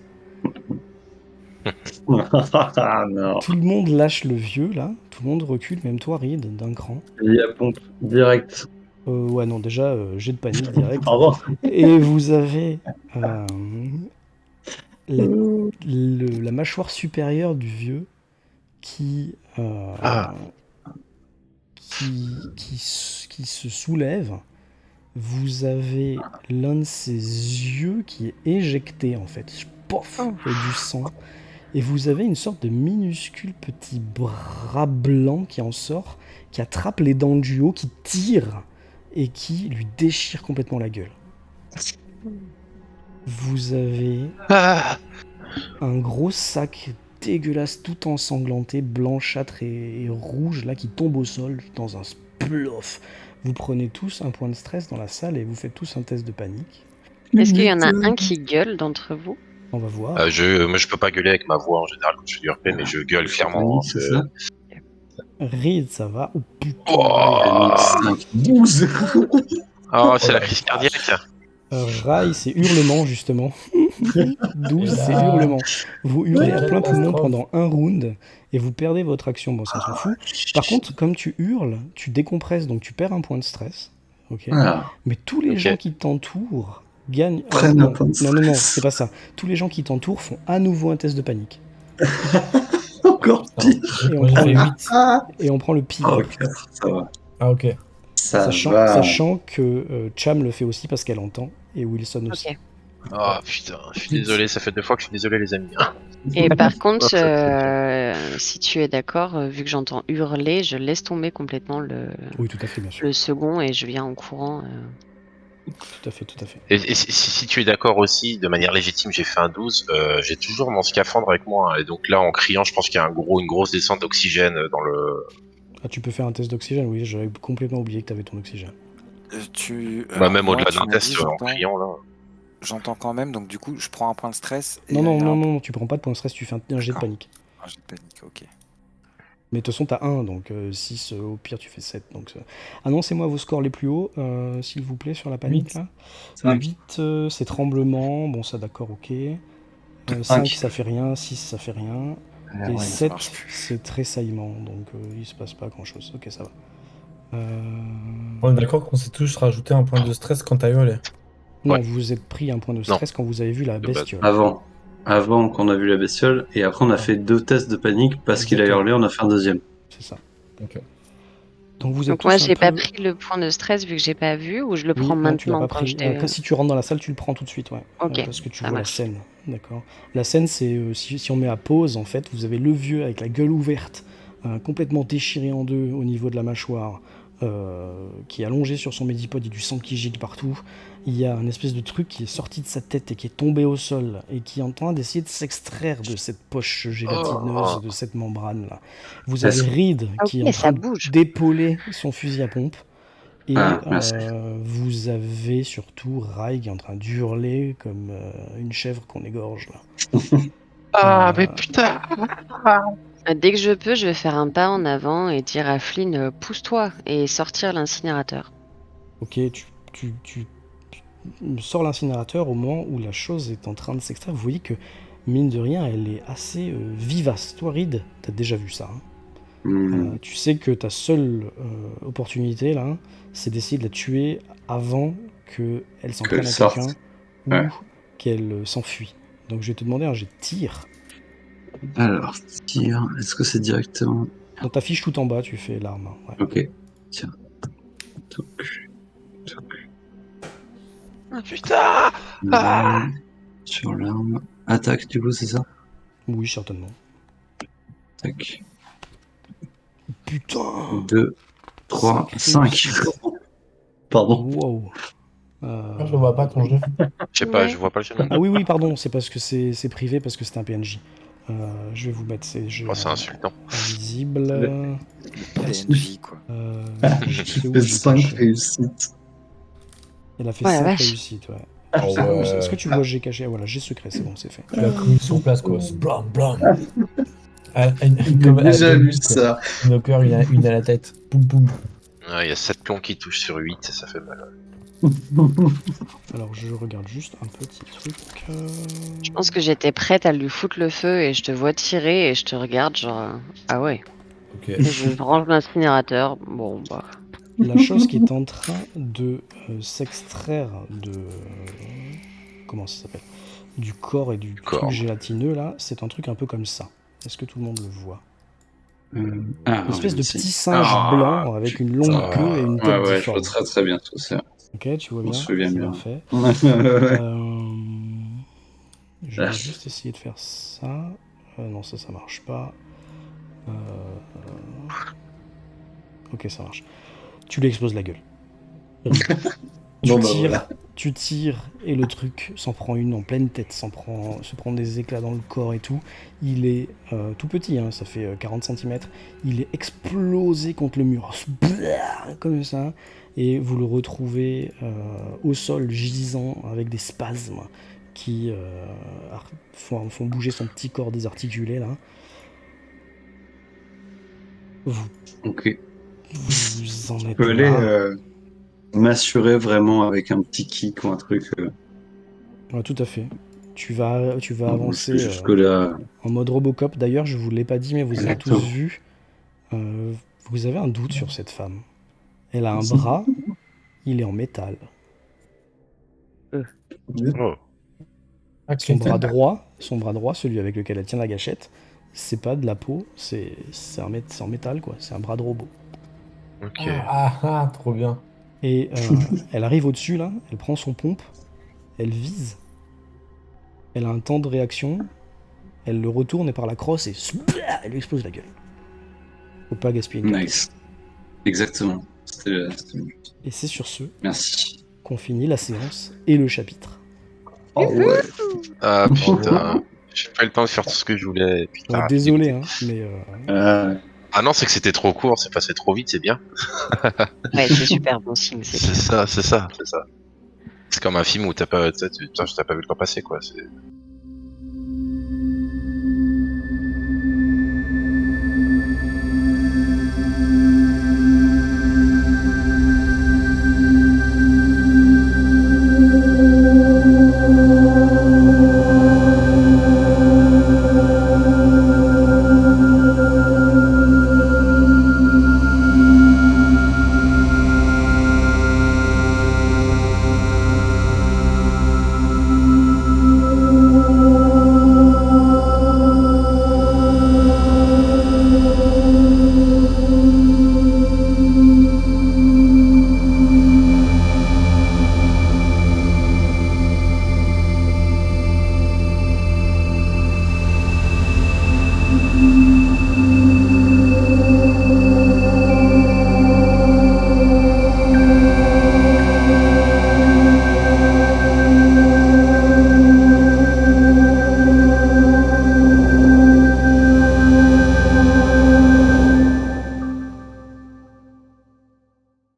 Speaker 6: Ah non.
Speaker 1: Tout le monde lâche le vieux là, tout le monde recule, même toi Reed, d'un cran.
Speaker 6: Il y a pompe direct.
Speaker 1: Ouais, non, déjà, jet de panique direct.
Speaker 6: Pardon.
Speaker 1: Et vous avez la mâchoire supérieure du vieux qui, qui se soulève. Vous avez l'un de ses yeux qui est éjecté en fait. Pof, et du sang. Et vous avez une sorte de minuscule petit bras blanc qui en sort, qui attrape les dents du haut, qui tire et qui lui déchire complètement la gueule. Vous avez un gros sac dégueulasse, tout ensanglanté, blanchâtre et rouge, là, qui tombe au sol dans un splof. Vous prenez tous un point de stress dans la salle et vous faites tous un test de panique.
Speaker 3: Est-ce qu'il y en a un qui gueule d'entre vous?
Speaker 1: On va voir.
Speaker 4: Moi, je peux pas gueuler avec ma voix en général quand je fais du RP, mais je gueule clairement.
Speaker 6: C'est ça.
Speaker 1: Reed, ça va. Oh putain.
Speaker 4: Oh,
Speaker 6: 5, 12.
Speaker 4: oh c'est la crise cardiaque.
Speaker 1: Rai, c'est hurlement, justement. 12, c'est hurlement. Vous hurlez à plein poumon pendant un round et vous perdez votre action. Bon, ça s'en fout. Par contre, comme tu hurles, tu décompresses, donc tu perds un point de stress. Ok.
Speaker 6: Ah,
Speaker 1: Mais tous les
Speaker 4: Ok.
Speaker 1: gens qui t'entourent gagnent.
Speaker 6: Prennent
Speaker 1: non,
Speaker 6: un point de
Speaker 1: non, non, non,
Speaker 6: stress.
Speaker 1: c'est pas ça. Tous les gens qui t'entourent font à nouveau un test de panique.
Speaker 6: encore pire.
Speaker 1: Et on
Speaker 2: Moi, j'ai
Speaker 1: prend
Speaker 2: fait
Speaker 1: le-
Speaker 2: 8.
Speaker 1: Et on prend le pire.
Speaker 6: Oh, 4, ça va.
Speaker 2: Ah, ok.
Speaker 6: Ça
Speaker 1: Sachant,
Speaker 6: va.
Speaker 1: sachant que Cham le fait aussi parce qu'elle entend, et Wilson aussi.
Speaker 3: Ok.
Speaker 4: Oh putain, je suis désolé, ça fait 2 fois que je suis désolé les amis.
Speaker 3: Et par contre,
Speaker 4: ça,
Speaker 3: si tu es d'accord, vu que j'entends hurler, je laisse tomber complètement
Speaker 1: Oui, tout à fait, bien sûr.
Speaker 3: le second et je viens en courant.
Speaker 1: Tout à fait, tout à fait.
Speaker 4: Et si tu es d'accord aussi, de manière légitime, j'ai fait un 12, j'ai toujours mon scaphandre avec moi, hein, et donc là, en criant, je pense qu'il y a une grosse descente d'oxygène dans le...
Speaker 1: Ah, tu peux faire un test d'oxygène, oui, j'avais complètement oublié que t'avais ton oxygène.
Speaker 4: Bah,
Speaker 5: Alors,
Speaker 4: même
Speaker 5: moi,
Speaker 4: au-delà
Speaker 5: tu
Speaker 4: d'un
Speaker 5: m'as
Speaker 4: test,
Speaker 5: dit,
Speaker 4: en criant, là.
Speaker 5: j'entends quand même, donc du coup, je prends un point de stress et
Speaker 1: Non,
Speaker 5: il
Speaker 1: non,
Speaker 5: y a
Speaker 1: non,
Speaker 5: un
Speaker 1: non, tu prends pas de point de stress, tu fais un jet de
Speaker 5: D'accord.
Speaker 1: panique.
Speaker 5: Ah, j'ai de panique, ok.
Speaker 1: Mais de toute façon, t'as 1, donc 6, au pire, tu fais 7. Donc, annoncez-moi vos scores les plus hauts, s'il vous plaît, sur la panique,
Speaker 2: 8.
Speaker 1: là.
Speaker 6: 5.
Speaker 1: 8, c'est tremblement, bon, ça, d'accord, ok. 5,
Speaker 6: 5.
Speaker 1: ça fait rien, 6, ça fait rien.
Speaker 6: Ah,
Speaker 1: Et
Speaker 6: ouais.
Speaker 5: Ça marche
Speaker 1: 7,
Speaker 5: plus.
Speaker 1: c'est tressaillement, donc il se passe pas grand-chose. Ok, ça va.
Speaker 2: On est d'accord qu'on s'est tous rajouté un point de stress quand t'as hurlé.
Speaker 1: Non,
Speaker 4: Ouais.
Speaker 1: vous êtes pris un point de stress quand vous avez vu la
Speaker 4: De base.
Speaker 1: bestiole.
Speaker 6: Avant qu'on a vu la bestiole, et après on a fait 2 tests de panique parce qu'il a
Speaker 1: Exactement.
Speaker 6: hurlé, on a fait un deuxième.
Speaker 1: C'est ça.
Speaker 2: Ok.
Speaker 1: Donc vous êtes
Speaker 3: Donc moi,
Speaker 1: tous un
Speaker 3: j'ai pas
Speaker 1: peu...
Speaker 3: pris le point de stress vu que j'ai pas vu, ou je le
Speaker 1: Oui,
Speaker 3: prends
Speaker 1: non, tu l'as
Speaker 3: maintenant
Speaker 1: pas
Speaker 3: quand
Speaker 1: pris.
Speaker 3: je t'ai...
Speaker 1: Si tu rentres dans la salle, tu le prends tout de suite, ouais.
Speaker 3: Ok,
Speaker 1: Parce que tu
Speaker 3: ça
Speaker 1: vois la
Speaker 3: marche.
Speaker 1: scène, d'accord. La scène, c'est si on met à pause, en fait, vous avez le vieux avec la gueule ouverte, complètement déchiré en deux au niveau de la mâchoire, qui est allongé sur son médipode, il y a du sang qui gicle partout. Il y a un espèce de truc qui est sorti de sa tête et qui est tombé au sol et qui est en train d'essayer de s'extraire de cette poche gélatineuse, de cette membrane là. Vous avez
Speaker 6: Est-ce-
Speaker 1: Reed
Speaker 3: Ah,
Speaker 1: qui est
Speaker 3: ok,
Speaker 1: en
Speaker 3: ça
Speaker 1: train
Speaker 3: bouge.
Speaker 1: d'épauler son fusil à pompe. Et
Speaker 6: Ah, merci.
Speaker 1: vous avez surtout Rai qui est en train d'hurler comme une chèvre qu'on égorge là.
Speaker 4: Ah, mais
Speaker 1: Euh,
Speaker 4: putain!
Speaker 3: Dès que je peux, je vais faire un pas en avant et dire à Flynn, pousse-toi et sortir l'incinérateur.
Speaker 1: ok, tu sors l'incinérateur au moment où la chose est en train de s'extraire. Vous voyez que, mine de rien, elle est assez vivace. Toi, Reed, t'as déjà vu ça. Hein.
Speaker 6: Hmm.
Speaker 1: Tu sais que ta seule opportunité là, c'est d'essayer de la tuer avant qu'elle s'en
Speaker 6: Qu'elle
Speaker 1: prenne à
Speaker 6: sorte.
Speaker 1: quelqu'un ou
Speaker 6: Ouais.
Speaker 1: qu'elle s'enfuit. Donc je vais te demander un jet de tir.
Speaker 6: Alors, tir, est-ce que c'est directement...
Speaker 1: Dans ta fiche tout en bas, tu fais l'arme. Ouais.
Speaker 6: Ok, tiens. Toc, toc.
Speaker 4: Ah, putain!
Speaker 6: Sur l'arme. Attaque, du coup, c'est ça?
Speaker 1: Oui, certainement.
Speaker 6: Tac.
Speaker 1: Putain
Speaker 6: 2, 3,
Speaker 1: Cinq
Speaker 6: 5.
Speaker 1: réussites.
Speaker 6: Pardon.
Speaker 1: Wow.
Speaker 2: Je vois pas ton jeu.
Speaker 4: Je sais pas,
Speaker 3: Ouais.
Speaker 4: je vois pas le jeu non plus.
Speaker 1: Ah oui, oui, pardon, c'est parce que c'est privé, parce que c'est un PNJ. Je vais vous mettre ces jeux
Speaker 4: Oh, c'est insultant.
Speaker 1: invisibles.
Speaker 5: PNJ, quoi.
Speaker 1: C'est où
Speaker 6: Fait
Speaker 1: j'ai
Speaker 6: 5
Speaker 1: caché
Speaker 6: réussites.
Speaker 1: Elle a fait
Speaker 3: Ouais, la
Speaker 1: 5
Speaker 3: vache.
Speaker 1: réussites, ouais.
Speaker 2: Oh
Speaker 1: C'est bon,
Speaker 2: ouais.
Speaker 1: est-ce que tu vois j'ai caché? Ah, voilà, j'ai secret, c'est bon, c'est fait.
Speaker 2: Tu l'as cru sur place, quoi. Blam, blam.
Speaker 6: J'ai
Speaker 2: Comme à
Speaker 6: déjà
Speaker 2: John
Speaker 6: vu
Speaker 2: Wick, quoi.
Speaker 6: ça.
Speaker 2: Knocker, une à la tête. Boum, boum.
Speaker 4: Il y a 7 pions qui touchent sur 8, ça fait mal.
Speaker 1: Alors, je regarde juste un petit truc.
Speaker 3: Je pense que j'étais prête à lui foutre le feu et je te vois tirer et je te regarde genre ah ouais.
Speaker 2: Ok.
Speaker 3: Et je range l'incinérateur. Bon bah.
Speaker 1: La chose qui est en train de s'extraire de... comment ça s'appelle? Du corps et du
Speaker 4: corps.
Speaker 1: truc gélatineux, là, c'est un truc un peu comme ça. Est-ce que tout le monde le voit? Une espèce de
Speaker 6: si.
Speaker 1: petit singe
Speaker 6: Ah,
Speaker 1: blanc avec une longue
Speaker 2: putain.
Speaker 1: queue et une
Speaker 6: Ouais,
Speaker 1: tête
Speaker 6: ouais, je
Speaker 1: difforme.
Speaker 6: vois très très bien tout ça.
Speaker 1: Ok, tu vois
Speaker 6: Je me
Speaker 1: bien?
Speaker 6: souviens
Speaker 1: C'est
Speaker 6: bien.
Speaker 1: parfait.
Speaker 6: Ouais.
Speaker 1: Je vais juste essayer de faire ça. Non, ça marche pas. Ok, ça marche. Tu lui exploses la gueule.
Speaker 6: Bon, bah, voilà.
Speaker 1: Tu tires et le truc s'en prend une en pleine tête, se prend des éclats dans le corps et tout. Il est tout petit, hein, ça fait 40 cm. Il est explosé contre le mur, comme ça. Et vous le retrouvez au sol, gisant, avec des spasmes qui font bouger son petit corps désarticulé, là.
Speaker 6: Ok.
Speaker 1: Vous en
Speaker 6: Je
Speaker 1: êtes
Speaker 6: peux aller
Speaker 1: là.
Speaker 6: m'assurer vraiment avec un petit kick ou un truc.
Speaker 1: Ouais, tout à fait. Tu vas avancer
Speaker 6: Jusque-là.
Speaker 1: en mode Robocop. D'ailleurs, je vous l'ai pas dit, mais vous avez tous
Speaker 6: Exactement.
Speaker 1: vu. Vous avez un doute sur cette femme. Elle a un bras, il est en métal.
Speaker 4: Oh.
Speaker 1: Son bras droit, celui avec lequel elle tient la gâchette, c'est pas de la peau, c'est en métal, quoi. C'est un bras de robot.
Speaker 4: Ok.
Speaker 2: Trop bien.
Speaker 1: Et elle arrive au-dessus, là, elle prend son pompe, elle vise, elle a un temps de réaction, elle le retourne et par la crosse, et elle lui explose la gueule. Faut pas gaspiller une carte.
Speaker 6: Nice. Exactement. C'était bon.
Speaker 1: Et c'est sur ce
Speaker 6: Merci.
Speaker 1: qu'on finit la séance et le chapitre.
Speaker 6: Oh ouais.
Speaker 4: Ah putain, j'ai pas eu le temps de faire tout ce que je voulais. Putain,
Speaker 1: Ouais, désolé, hein, mais
Speaker 4: Ah non, c'est que c'était trop court, c'est passé trop vite, c'est bien.
Speaker 3: Ouais, c'est super bon signe, c'est
Speaker 4: C'est
Speaker 3: clair.
Speaker 4: ça, c'est ça, c'est ça. C'est comme un film où t'as pas vu le temps passer, quoi.